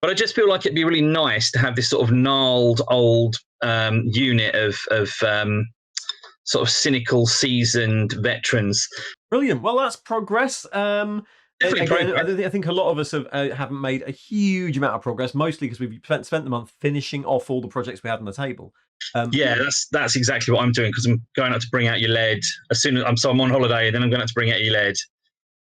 But I just feel like it'd be really nice to have this sort of gnarled old unit of sort of cynical, seasoned veterans.
Brilliant. Well, that's progress. Again, I think a lot of us haven't made a huge amount of progress, mostly because we've spent the month finishing off all the projects we had on the table.
That's exactly what I'm doing, because I'm going out to bring out your lead as soon as I'm on holiday, and then I'm going out to bring out your lead.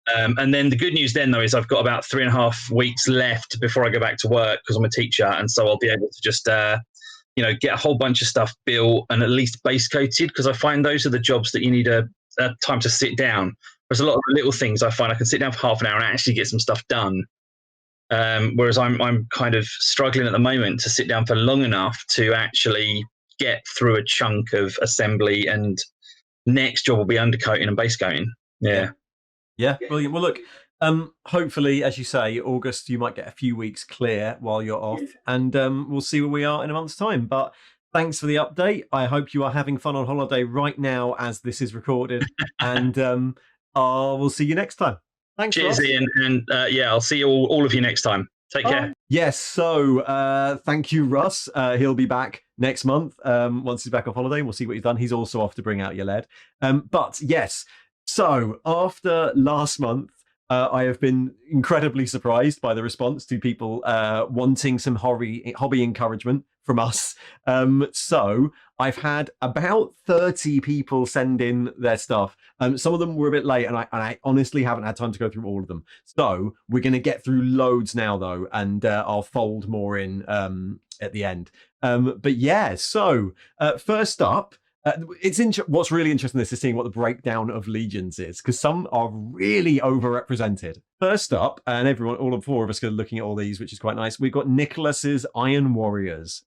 And then the good news then, though, is I've got about 3.5 weeks left before I go back to work, because I'm a teacher, and so I'll be able to just get a whole bunch of stuff built and at least base coated, because I find those are the jobs that you need a time to sit down. Whereas a lot of the little things I find I can sit down for half an hour and actually get some stuff done. Whereas I'm kind of struggling at the moment to sit down for long enough to actually get through a chunk of assembly, and next job will be undercoating and base coating.
Yeah, brilliant. Well, look, hopefully, as you say, August, you might get a few weeks clear while you're off, and we'll see where we are in a month's time. But thanks for the update. I hope you are having fun on holiday right now as this is recorded, and we'll see you next time. Thanks,
cheers,
Ross.
Ian, and I'll see you all of you next time. Take care.
Yes, so thank you, Russ. He'll be back next month once he's back off holiday. We'll see what he's done. He's also off to bring out your lead. But yes, so after last month, I have been incredibly surprised by the response to people wanting some hobby encouragement from us. So I've had about 30 people send in their stuff. Some of them were a bit late, and I honestly haven't had time to go through all of them. So we're going to get through loads now, though, and I'll fold more in at the end. But yeah, so first up, what's really interesting is seeing what the breakdown of legions is, because some are really overrepresented. First up, and all 4 of us are looking at all these, which is quite nice. We've got Nicholas's Iron Warriors.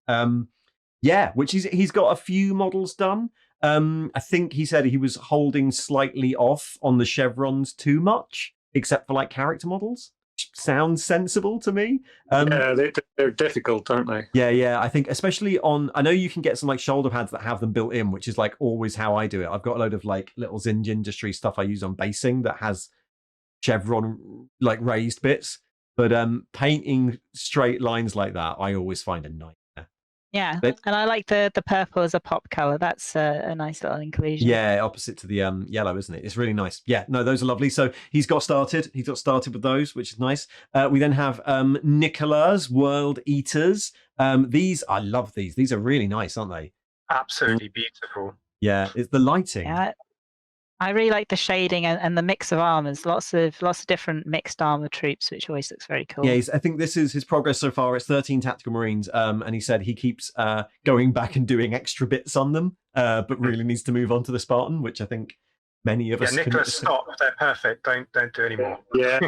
Yeah, which he's got a few models done. I think he said he was holding slightly off on the chevrons too much, except for like character models. Sounds sensible to me.
Yeah, they're difficult, aren't they?
Yeah. I think especially on, I know you can get some like shoulder pads that have them built in, which is like always how I do it. I've got a load of like little Zinj Industry stuff I use on basing that has chevron like raised bits, but painting straight lines like that, I always find a nightmare.
Yeah, and I like the purple as a pop color. That's a nice little inclusion.
Yeah, opposite to the yellow, isn't it? It's really nice. Yeah, no, those are lovely. So he's got started. He got started with those, which is nice. We then have Nicola's World Eaters. These, I love these. These are really nice, aren't they?
Absolutely beautiful.
Yeah, it's the lighting.
Yeah, I really like the shading and the mix of armors. Lots of different mixed armor troops, which always looks very cool.
Yeah, I think this is his progress so far. It's 13 tactical marines, and he said he keeps going back and doing extra bits on them, but really needs to move on to the Spartan, which I think many of us.
Yeah, Nicholas, stop! They're perfect. Don't do any more.
Yeah,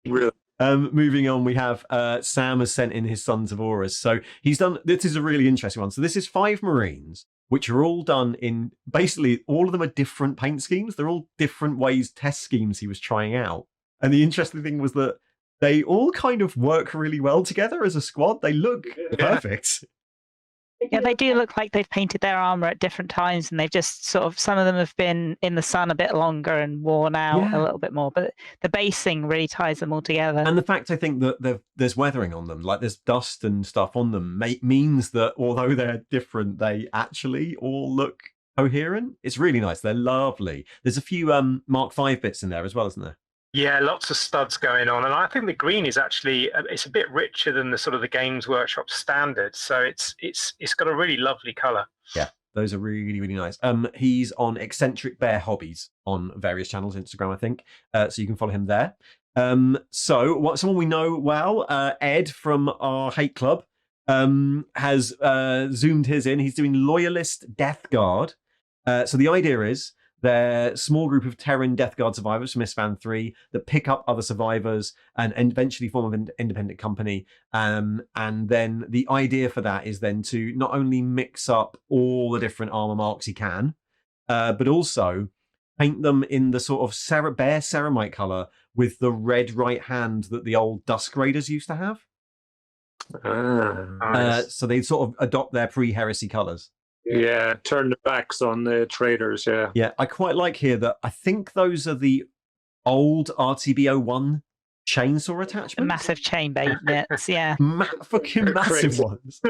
really.
Moving on, we have Sam has sent in his Sons of Horus. So he's done. This is a really interesting one. So this is 5 marines, which are all done in basically all of them are different paint schemes. They're all different ways, test schemes he was trying out. And the interesting thing was that they all kind of work really well together as a squad. They look perfect.
Yeah, they do look like they've painted their armor at different times, and they've just sort of, some of them have been in the sun a bit longer and worn out a little bit more, but the basing really ties them all together.
And the fact, I think, that there's weathering on them, like there's dust and stuff on them, means that although they're different, they actually all look coherent. It's really nice. They're lovely. There's a few Mark V bits in there as well, isn't there?
Yeah, lots of studs going on, and I think the green is actually it's a bit richer than the sort of the Games Workshop standard. So it's got a really lovely color.
Yeah, those are really, really nice. He's on Eccentric Bear Hobbies on various channels, Instagram, I think. So you can follow him there. So someone we know well, Ed from our Hate Club, has zoomed his in. He's doing Loyalist Death Guard. So the idea is they're a small group of Terran Death Guard survivors from Mistvan 3 that pick up other survivors and eventually form an independent company. And then the idea for that is then to not only mix up all the different armor marks he can, but also paint them in the sort of bare ceramite color with the red right hand that the old Dusk Raiders used to have.
Nice.
So they sort of adopt their pre-Heresy colors.
Yeah, turn the backs on the traders, yeah.
Yeah, I quite like here that I think those are the old RTB01 chainsaw attachments.
The massive chain bits, yeah.
Fucking massive ones.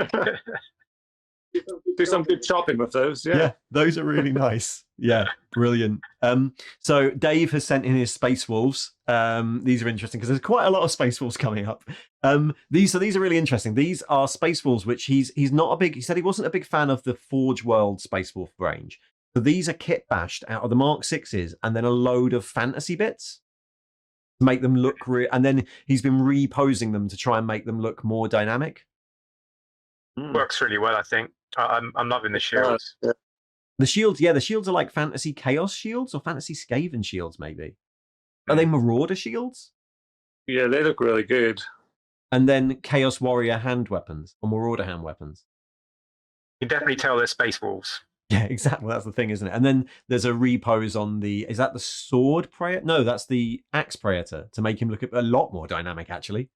Do some good chopping with those,
Yeah, those are really nice. Yeah, brilliant. So Dave has sent in his Space Wolves. These are interesting because there's quite a lot of Space Wolves coming up. These are really interesting. These are Space Wolves, which he's not a big. He said he wasn't a big fan of the Forge World Space Wolf range. So these are kit bashed out of the Mark 6s and then a load of fantasy bits to make them look real. And then he's been reposing them to try and make them look more dynamic.
Works really well, I think. I'm loving the shields.
The shields, the shields are like fantasy chaos shields or fantasy Skaven shields, maybe. Are they Marauder shields?
Yeah, they look really good.
And then Chaos Warrior hand weapons or Marauder hand weapons.
You can definitely tell they're Space Wolves.
Yeah, exactly. That's the thing, isn't it? And then there's a repose on the, is that the Sword Praetor? No, that's the Axe Praetor to make him look a lot more dynamic, actually.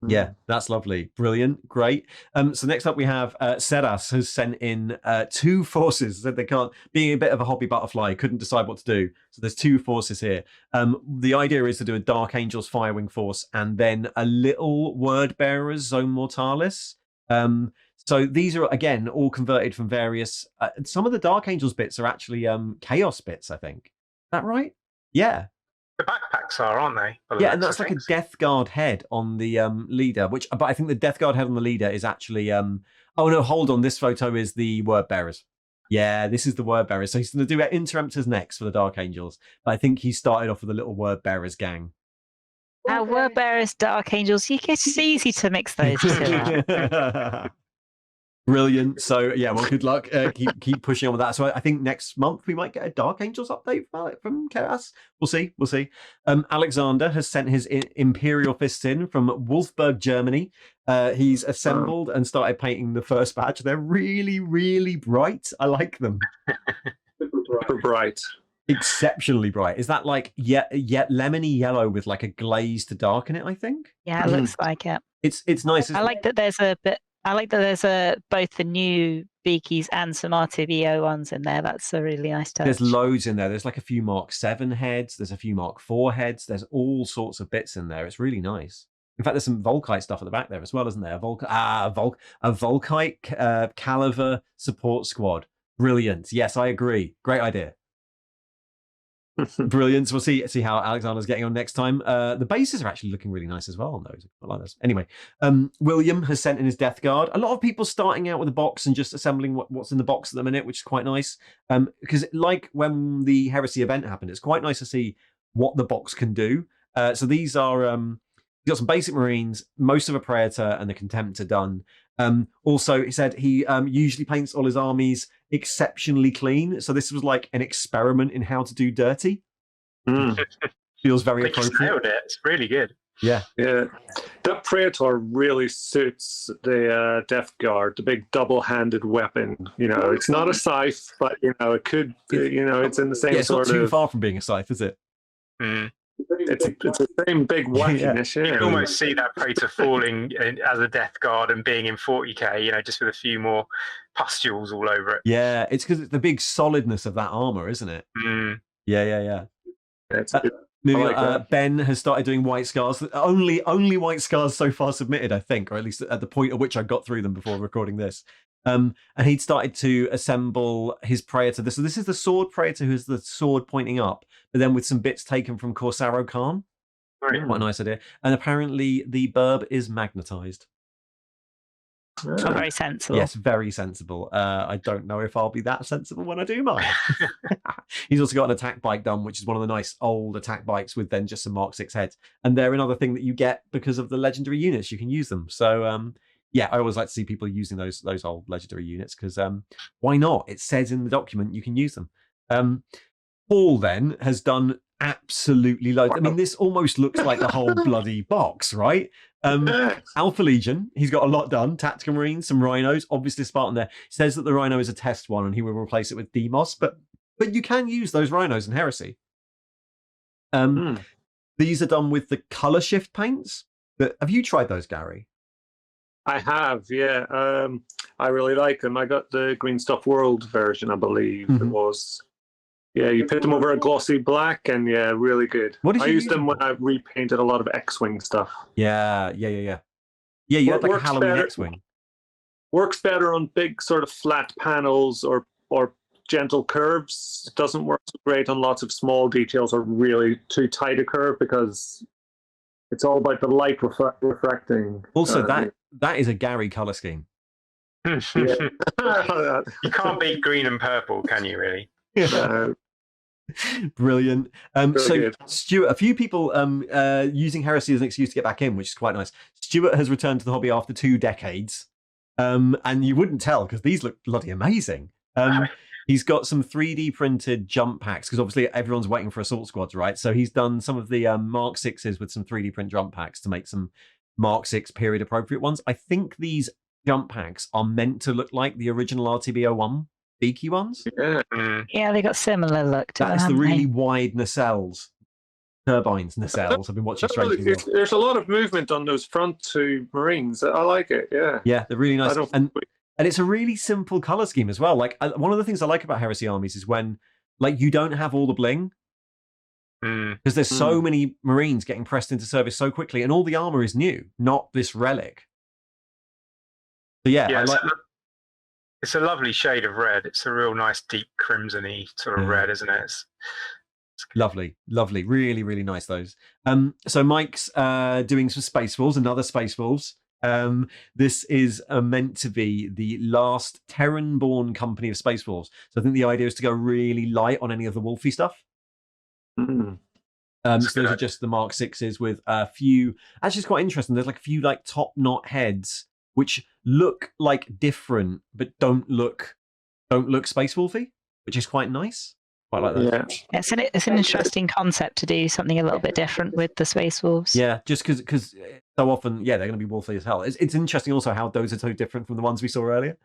Yeah, that's lovely. Brilliant. Great. So next up we have Seras has sent in 2 forces. Said they can't, being a bit of a hobby butterfly, couldn't decide what to do. So there's 2 forces here. The idea is to do a Dark Angels Firewing force and then a little Word Bearers Zone Mortalis. So these are, again, all converted from various, some of the Dark Angels bits are actually Chaos bits, I think. Is that right? Yeah.
The backpacks are, aren't they?
Yeah, and that's like a Death Guard head on the leader, but I think the Death Guard head on the leader is actually, oh no, hold on, this photo is the Word Bearers. Yeah, this is the Word Bearers. So he's going to do Interrupters next for the Dark Angels, but I think he started off with a little Word Bearers gang.
Word Bearers, Dark Angels, it's easy to mix those two up.
Brilliant. So yeah, well, good luck. Keep pushing on with that. So I think next month we might get a Dark Angels update from Chaos. We'll see. We'll see. Alexander has sent his Imperial fists in from Wolfsburg, Germany. He's assembled and started painting the first batch. They're really, really bright. I like them.
Super bright.
Exceptionally bright. Is that like yet lemony yellow with like a glaze to darken it? I think.
Yeah, it looks like it.
It's nice.
I like that there's a bit. I like that there's both the new Beakies and some RTVO ones in there. That's a really nice touch.
There's loads in there. There's like a few Mark 7 heads. There's a few Mark 4 heads. There's all sorts of bits in there. It's really nice. In fact, there's some Volkite stuff at the back there as well, isn't there? A Volkite Caliver support squad. Brilliant. Yes, I agree. Great idea. Brilliant. We'll see how Alexander's getting on next time. The bases are actually looking really nice as well on those. I like those. Anyway, William has sent in his Death Guard. A lot of people starting out with a box and just assembling what's in the box at the minute, which is quite nice. Because like when the Heresy event happened, it's quite nice to see what the box can do. So these are you've got some basic Marines, most of a Praetor, and the Contempt are done. Also, he said he usually paints all his armies exceptionally clean. So this was like an experiment in how to do dirty. Feels very appropriate.
Nailed it. It's really good.
Yeah.
That Praetor really suits the Death Guard, the big double-handed weapon. You know, it's not a scythe, but you know, it could. You know, it's in the same
it's
sort
not too
of.
far from being a scythe, is it?
It's the same big wackiness.
You can almost see that Praetor falling as a Death Guard and being in 40k, you know, just with a few more pustules all over it.
Yeah, it's because it's the big solidness of that armor, isn't it? Yeah.
It's
Moving
like
on, Ben has started doing white scars. Only white scars so far submitted, I think, or at least at the point at which I got through them before recording this. And he'd started to assemble his Praetor. So this is the sword Praetor who has the sword pointing up, but then with some bits taken from Corsaro Khan.
Right.
Quite a nice idea. And apparently the burb is magnetized.
Very sensible.
Yes, very sensible. I don't know if I'll be that sensible when I do mine. He's also got an attack bike done, which is one of the nice old attack bikes with then just some Mark 6 heads. And they're another thing that you get because of the legendary units. You can use them. So, yeah, I always like to see people using those old legendary units because why not? It says in the document you can use them. Paul then has done absolutely loads. I mean, this almost looks like the whole bloody box, right? Alpha Legion, he's got a lot done. Tactical Marines, some Rhinos, obviously Spartan there. Says that the Rhino is a test one and he will replace it with Demos, but you can use those Rhinos in Heresy. These are done with the color shift paints. Have you tried those, Gary?
I have, yeah. I really like them. I got the Green Stuff World version, I believe it was. Yeah, you put them over a glossy black, and yeah, really good. I used them when I repainted a lot of X-Wing stuff.
Yeah. Yeah, you had like a Halloween X-Wing.
Works better on big sort of flat panels or gentle curves. It doesn't work so great on lots of small details or really too tight a curve because it's all about the light refracting.
Also, that is a Gary color scheme.
You can't beat green and purple, can you, really?
Brilliant. So
good.
Stuart, a few people using Heresy as an excuse to get back in, which is quite nice. Stuart has returned to the hobby after 2 decades, and you wouldn't tell because these look bloody amazing. He's got some 3D printed jump packs because obviously everyone's waiting for assault squads, right? So he's done some of the Mark 6s with some 3D print jump packs to make some Mark 6 period appropriate ones. I think these jump packs are meant to look like the original RTB01 beaky ones.
Yeah, they got similar look to them.
That's the really wide nacelles, turbines nacelles. I've been watching Strange New World.
There's a lot of movement on those front 2 Marines. I like it. Yeah,
they're really nice, and it's a really simple color scheme as well. Like one of the things I like about Heresy armies is when like you don't have all the bling because there's so many Marines getting pressed into service so quickly, and all the armor is new, not this relic. So yeah, I like.
It's a lovely shade of red. It's a real nice deep crimson-y sort of red, isn't it? It's
lovely. Really, really nice, those. So Mike's doing some Space Wolves, another Space Wolves. This is meant to be the last Terran-born company of Space Wolves. So I think the idea is to go really light on any of the Wolfy stuff. So those are just the Mark 6s with a few... Actually, it's quite interesting. There's like a few like top knot heads, which look like different, but don't look Space Wolfy, which is quite nice. Quite like that.
Yeah.
It's an interesting concept to do something a little bit different with the Space Wolves.
Yeah, just because so often, they're going to be wolfy as hell. It's interesting also how those are so different from the ones we saw earlier.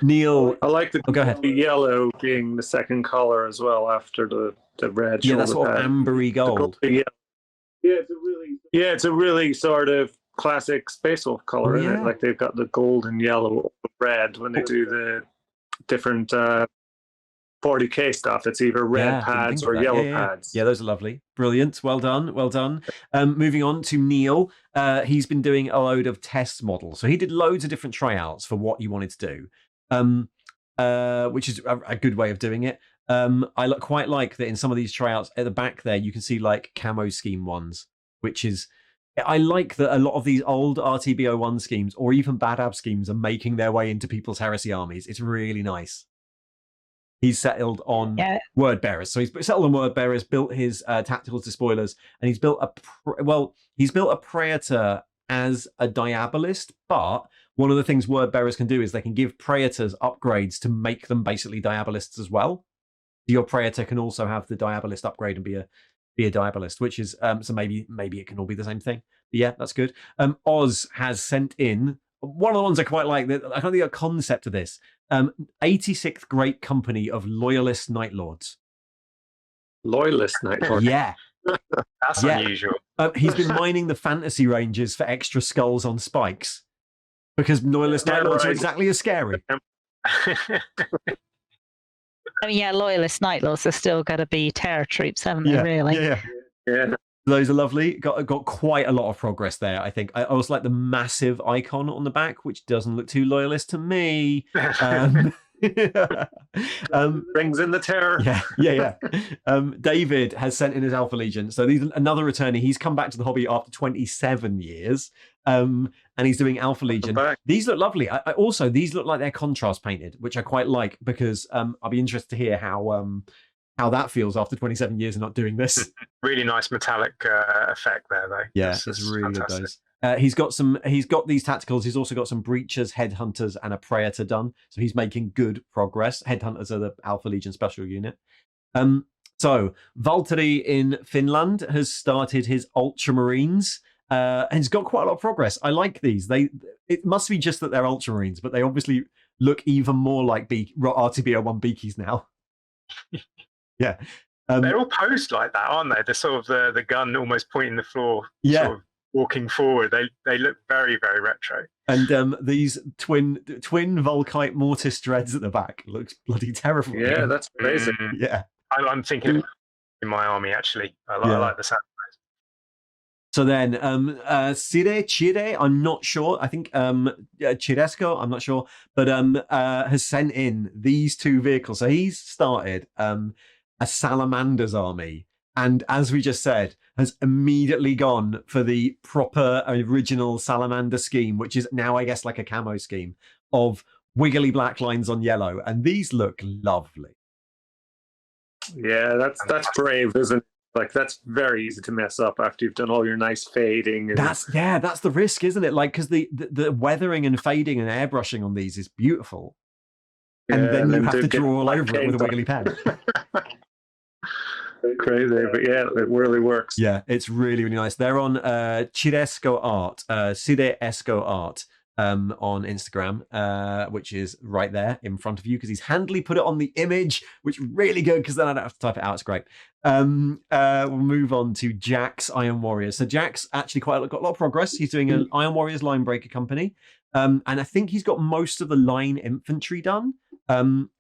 Neil,
I like the
go ahead.
yellow being the second color as well after the red.
Yeah, that's sort of
pad.
ambery gold.
It's a really sort of classic Space Wolf color, isn't it? Like they've got the gold and yellow, red when they do the different 40k stuff. It's either red pads or yellow pads.
Yeah, those are lovely. Brilliant. Well done. Moving on to Neil. He's been doing a load of test models. So he did loads of different tryouts for what he wanted to do, which is a good way of doing it. I quite like that in some of these tryouts at the back there, you can see like camo scheme ones, which is, I like that a lot of these old RTB01 schemes or even Badab schemes are making their way into people's Heresy armies. It's really nice. He's settled on word bearers. So he's settled on word bearers, built his tacticals despoilers, and he's built a praetor as a diabolist, but one of the things word bearers can do is they can give praetors upgrades to make them basically diabolists as well. Your praetor can also have the diabolist upgrade and be a diabolist, which is so maybe it can all be the same thing. But yeah, that's good. Oz has sent in one of the ones I quite like. That I can't think of a concept of this. 86th Great Company of Loyalist Night Lords.
Loyalist Night Lords.
Yeah.
That's unusual.
He's been mining the fantasy ranges for extra skulls on spikes because Loyalist Night Lords are exactly as scary.
I mean, Loyalist Night Lords are still going to be terror troops, haven't they, really?
Yeah.
Those are lovely. Got quite a lot of progress there, I think. I also like the massive icon on the back, which doesn't look too loyalist to me.
Brings in the terror.
Yeah. David has sent in his Alpha Legion. So these another returnee. He's come back to the hobby after 27 years. And he's doing Alpha Legion. These look lovely. Also, these look like they're contrast painted, which I quite like because I'll be interested to hear how that feels after 27 years of not doing this.
Really nice metallic effect there, though.
Yeah, it's really good. Those. He's got these tacticals. He's also got some breachers, headhunters, and a praetor done. So he's making good progress. Headhunters are the Alpha Legion special unit. So Valtteri in Finland has started his Ultramarines. And he's got quite a lot of progress. I like these. It must be just that they're Ultramarines, but they obviously look even more like RTB01 Beakies now. Yeah.
They're all posed like that, aren't they? They're sort of the gun almost pointing the floor, sort of walking forward. They look very, very retro.
And these twin Volkite mortis dreads at the back looks bloody terrifying.
Yeah, that's amazing.
Yeah.
I'm thinking in my army, actually. I like the sound.
So then, Chire, I'm not sure. I think Chiresco, I'm not sure, but has sent in these two vehicles. So he's started a Salamander's army, and as we just said, has immediately gone for the proper original Salamander scheme, which is now, I guess, like a camo scheme of wiggly black lines on yellow, and these look lovely.
Yeah, that's brave, isn't it? Like, that's very easy to mess up after you've done all your nice fading. And...
That's the risk, isn't it? Like, because the weathering and fading and airbrushing on these is beautiful. And then you have to draw all over it with a wiggly pen.
Crazy, but yeah, it really works.
Yeah, it's really, really nice. They're on Ciresco Art, Ciresco Art on Instagram, which is right there in front of you because he's handily put it on the image, which is really good because then I don't have to type it out. It's great. We'll move on to Jack's Iron Warriors. So Jack's actually got a lot of progress. He's doing an Iron Warriors line breaker company. And I think he's got most of the line infantry done.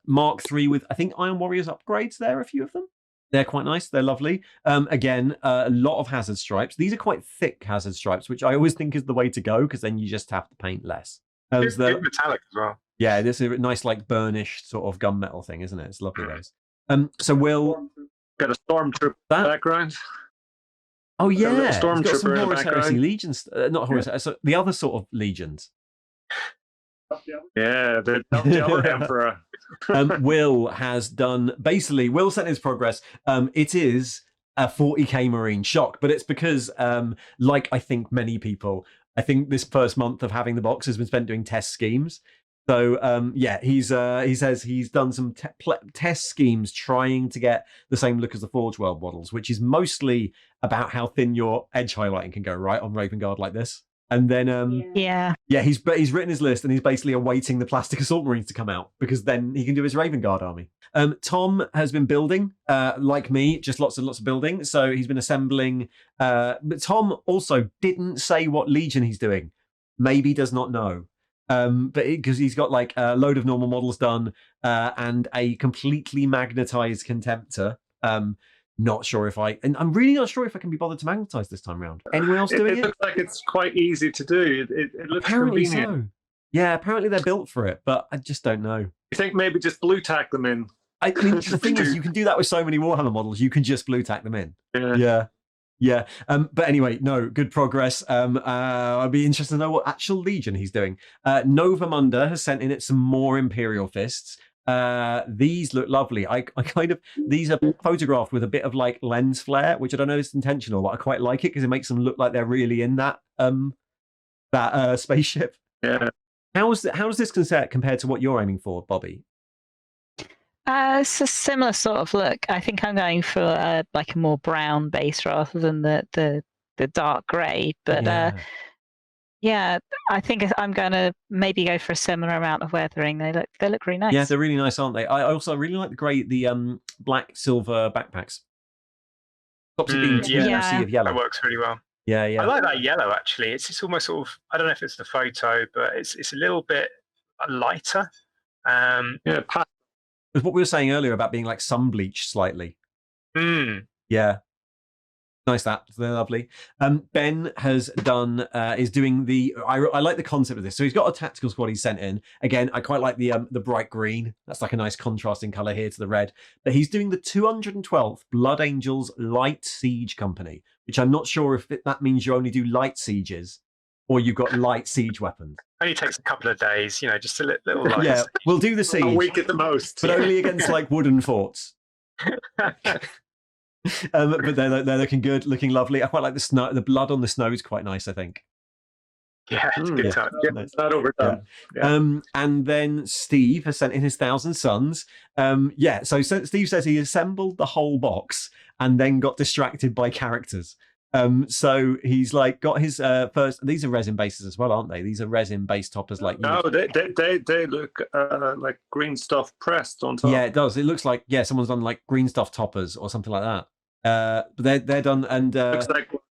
Mark III with, I think, Iron Warriors upgrades there, a few of them. They're quite nice. They're lovely. Again, a lot of hazard stripes. These are quite thick hazard stripes, which I always think is the way to go because then you just have to paint less.
It's metallic as well.
Yeah, this is a nice, like, burnished sort of gunmetal thing, isn't it? It's lovely, those. So we'll...
Got a stormtrooper background.
Oh, yeah.
Stormtrooper
Horus Heresy Legions. Not Horus, so the other sort of legions.
Yeah, the other Emperor.
Will has done, basically, Will sent his progress. It is a 40k Marine shock, but it's because, like I think many people, I think this first month of having the box has been spent doing test schemes. So he says he's done some test schemes trying to get the same look as the Forge World models, which is mostly about how thin your edge highlighting can go, right, on Raven Guard like this. And then he's written his list and he's basically awaiting the plastic assault marines to come out because then he can do his Raven Guard army. Tom has been building, like me, just lots and lots of building. So he's been assembling. But Tom also didn't say what legion he's doing. Maybe does not know. But because he's got like a load of normal models done and a completely magnetized Contemptor. Not sure if I'm really not sure if I can be bothered to magnetize this time around. Anyone else doing it?
It looks like it's quite easy to do. It looks
apparently
convenient.
So. Yeah, apparently they're built for it, but I just don't know.
You think maybe just blue tack them in?
I mean, the thing is, you can do that with so many Warhammer models. You can just blue tack them in. Yeah. But anyway, no, good progress. I'd be interested to know what actual legion he's doing. Nova Munda has sent in it some more Imperial fists. These look lovely. These are photographed with a bit of like lens flare, which I don't know if it's intentional, but I quite like it because it makes them look like they're really in that spaceship.
Yeah.
How does this compare to what you're aiming for, Bobbie?
It's a similar sort of look. I think I'm going for like a more brown base rather than the dark grey. But I think I'm going to maybe go for a similar amount of weathering. They look really nice.
Yeah, they're really nice, aren't they? I also really like the black silver backpacks. Stops it being too sea of yellow.
That works really well.
Yeah.
I like that yellow actually. It's almost sort of, I don't know if it's the photo, but it's a little bit lighter.
It's what we were saying earlier about being like sun bleached slightly. Yeah. Nice, they're lovely. Ben has done is doing I like the concept of this. So he's got a tactical squad he's sent in. Again, I quite like the bright green. That's like a nice contrasting color here to the red. But he's doing the 212th Blood Angels Light Siege Company, which I'm not sure if that means you only do light sieges or you've got light siege weapons.
Only takes a couple of days, just a little light.
Yeah, we'll do the siege.
A week at the most.
But only against like wooden forts. But they're looking good, looking lovely. I quite like the snow. The blood on the snow is quite nice, I think.
Yeah, it's a good time.
Nice. Not overdone.
Yeah. And then Steve has sent in his 1,000 Suns. So Steve says he assembled the whole box and then got distracted by characters. So he's like got his first. These are resin bases as well, aren't they? These are resin base toppers, like
no, they look like green stuff pressed on top.
Yeah, it does. It looks like someone's done like green stuff toppers or something like that. But they're done, and
looks like what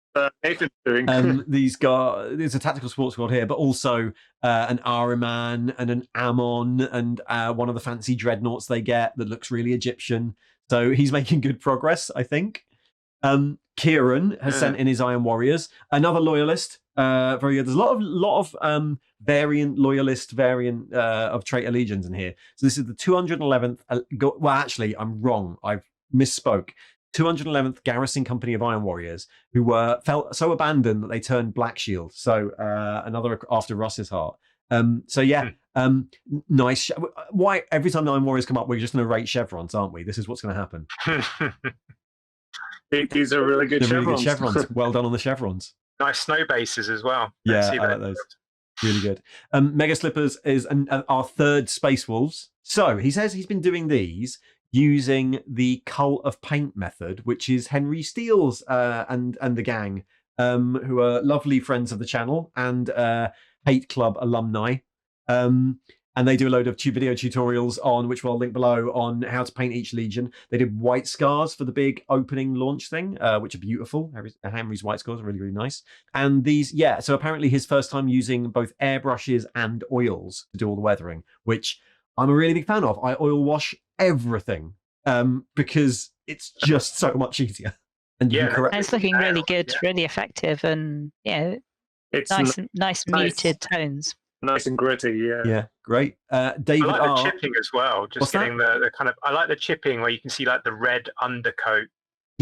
Nathan's doing.
There's a tactical sports squad here, but also an Ahriman and an Ammon and one of the fancy dreadnoughts they get that looks really Egyptian. So he's making good progress, I think. Kieran has sent in his Iron Warriors, another loyalist. Very good. There's a lot of variant of traitor legions in here. So this is the 211th. Well, actually, I'm wrong. I've misspoke. 211th Garrison Company of Iron Warriors, who felt so abandoned that they turned Blackshields. So another after Russ's heart. Nice. Why every time the Iron Warriors come up, we're just going to rate chevrons, aren't we? This is what's going to happen.
These are really good chevrons.
Really good chevrons. Well done on the chevrons.
Nice snow bases as well.
Yeah, I like those. Really good. Mega Slippers is our third Space Wolves. So he says he's been doing these using the Cult of Paint method, which is Henry Steele's and the gang, who are lovely friends of the channel and Hate Club alumni. And they do a load of video tutorials on, which we'll link below, on how to paint each legion. They did white scars for the big opening launch thing, which are beautiful. Henry's white scars are really, really nice. And these, so apparently his first time using both airbrushes and oils to do all the weathering, which I'm a really big fan of. I oil wash everything because it's just so much easier. And
it's looking really good, really effective, and it's nice muted tones.
Nice and gritty,
yeah, great. David,
I like the chipping as well. Just getting the kind of, I like the chipping where you can see like the red undercoat.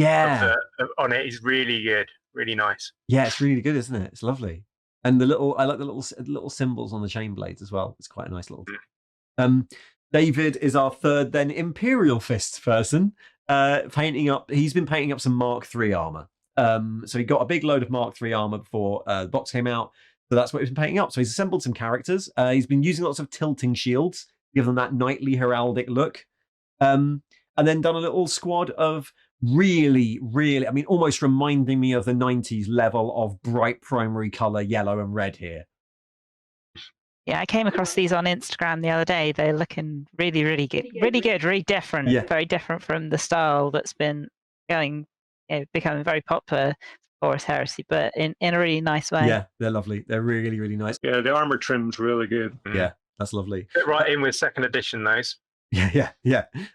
On it is really good, really nice.
Yeah, it's really good, isn't it? It's lovely, and I like the little symbols on the chain blades as well. It's quite a nice little. David is our third then Imperial Fists person. He's been painting up some Mark III armor. So he got a big load of Mark III armor before the box came out. So that's what he's been painting up. So he's assembled some characters. He's been using lots of tilting shields, give them that knightly heraldic look. And then done a little squad of really, I mean, almost reminding me of the 90s level of bright primary color yellow and red here.
Yeah, I came across these on Instagram the other day. They're looking really, really good, really different, very different from the style that's been becoming very popular for Heresy, but in a really nice way.
Yeah, they're lovely. They're really, really nice.
Yeah, the armor trim's really good.
Yeah, that's lovely.
Fit right in with second edition, those.
Yeah.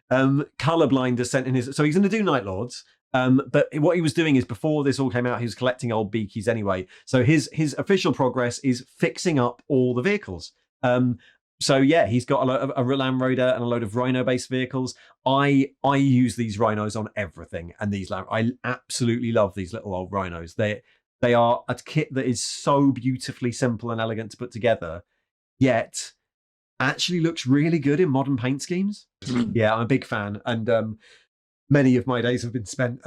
Colorblind has sent in his. So he's going to do Night Lords. But what he was doing is, before this all came out, he was collecting old beakies anyway. So his official progress is fixing up all the vehicles. So yeah, he's got a Land Raider and a load of Rhino-based vehicles. I use these Rhinos on everything, and I absolutely love these little old Rhinos. They are a kit that is so beautifully simple and elegant to put together, yet actually looks really good in modern paint schemes. Yeah, I'm a big fan, and many of my days have been spent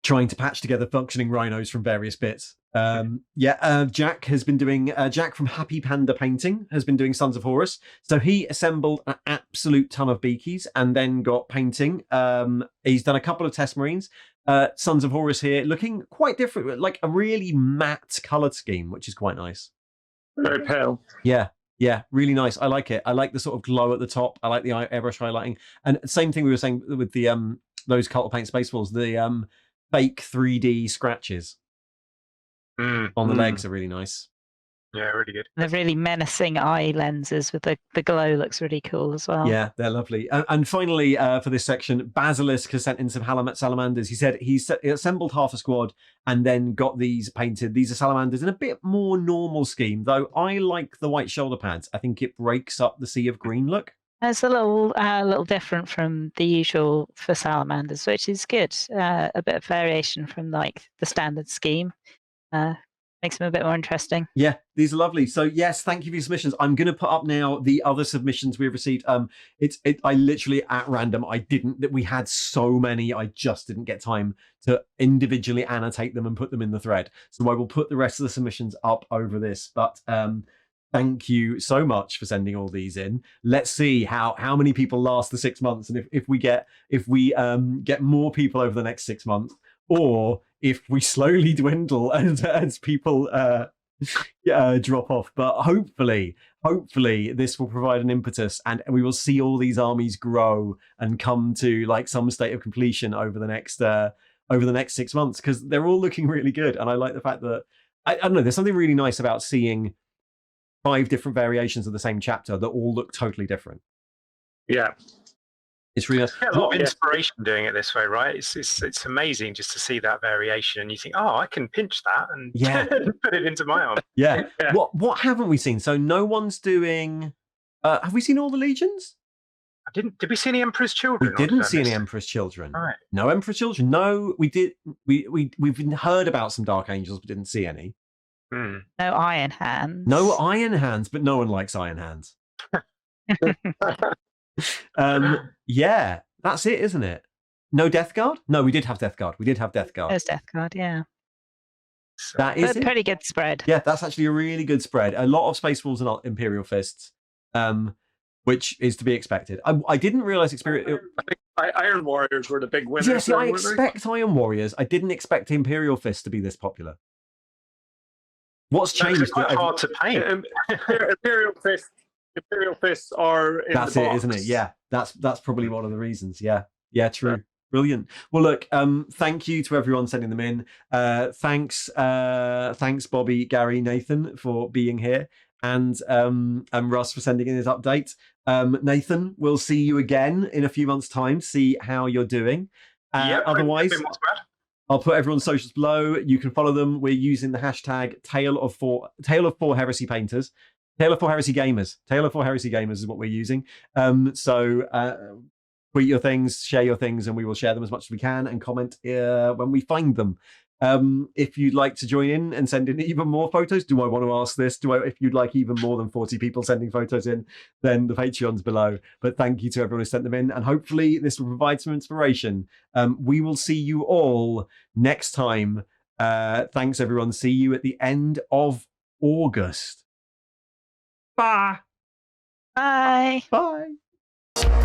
trying to patch together functioning Rhinos from various bits. Jack has been doing, Jack from Happy Panda Painting has been doing Sons of Horus. So he assembled an absolute ton of beakies and then got painting. He's done a couple of test marines. Sons of Horus here, looking quite different, like a really matte coloured scheme, which is quite nice.
Very pale.
Yeah, really nice. I like it. I like the sort of glow at the top. I like the airbrush highlighting. And same thing we were saying with the those Cult of Paint Spaceballs, the fake 3D scratches on the legs are really nice.
Yeah, really good.
The really menacing eye lenses with the glow looks really cool as well.
Yeah, they're lovely. And finally, for this section, Basilisk has sent in some salamanders. He said he assembled half a squad and then got these painted. These are salamanders in a bit more normal scheme, though I like the white shoulder pads. I think it breaks up the sea of green look.
It's a little different from the usual for salamanders, which is good. A bit of variation from like the standard scheme. Makes them a bit more interesting.
Yeah, these are lovely. So yes, thank you for your submissions. I'm going to put up now the other submissions we've received. I literally at random, we had so many, I just didn't get time to individually annotate them and put them in the thread. So I will put the rest of the submissions up over this. But thank you so much for sending all these in. Let's see how many people last the 6 months, and if we get more people over the next 6 months, or if we slowly dwindle as people drop off. But hopefully this will provide an impetus, and we will see all these armies grow and come to like some state of completion over the next 6 months, because they're all looking really good. And I like the fact that I don't know, there's something really nice about seeing 5 different variations of the same chapter that all look totally different.
Yeah.
It's really nice.
Yeah, a lot of inspiration doing it this way, right? It's amazing just to see that variation, and you think, oh, I can pinch that and put it into my arm.
Yeah. What haven't we seen? So no one's doing. Have we seen all the legions?
Did we see any Emperor's Children?
We didn't see any Emperor's Children.
Right.
No Emperor's Children. No, we did. We've heard about some Dark Angels, but didn't see any.
No Iron Hands.
No Iron Hands, but no one likes Iron Hands. Yeah, that's it, isn't it? No Death Guard? No, we did have Death Guard.
There's Death Guard, yeah.
That is
a pretty good spread.
Yeah, that's actually a really good spread. A lot of Space Wolves and Imperial Fists, which is to be expected. I didn't realize
Iron Warriors were the big winners.
Yes, I expect Iron Warriors. I didn't expect Imperial Fists to be this popular. What's changed?
It's quite hard to paint.
Imperial Fists are in
that's
the
it,
box.
isn't it? Yeah, that's probably one of the reasons. Yeah, true. Yeah. Brilliant. Well, look, thank you to everyone sending them in. Thanks, Bobbie, Gary, Nathan for being here, and Russ for sending in his update. Nathan, we'll see you again in a few months' time. See how you're doing. Otherwise, I'll put everyone's socials below. You can follow them. We're using the hashtag Tale of Four Heresy Painters. Tale of Four Heresy Gamers. Tale of Four Heresy Gamers is what we're using. So tweet your things, share your things, and we will share them as much as we can, and comment when we find them. If you'd like to join in and send in even more photos, do I want to ask this? If you'd like even more than 40 people sending photos in, then the Patreon's below. But thank you to everyone who sent them in, and hopefully this will provide some inspiration. We will see you all next time. Thanks, everyone. See you at the end of August. Bye.
Bye.
Bye.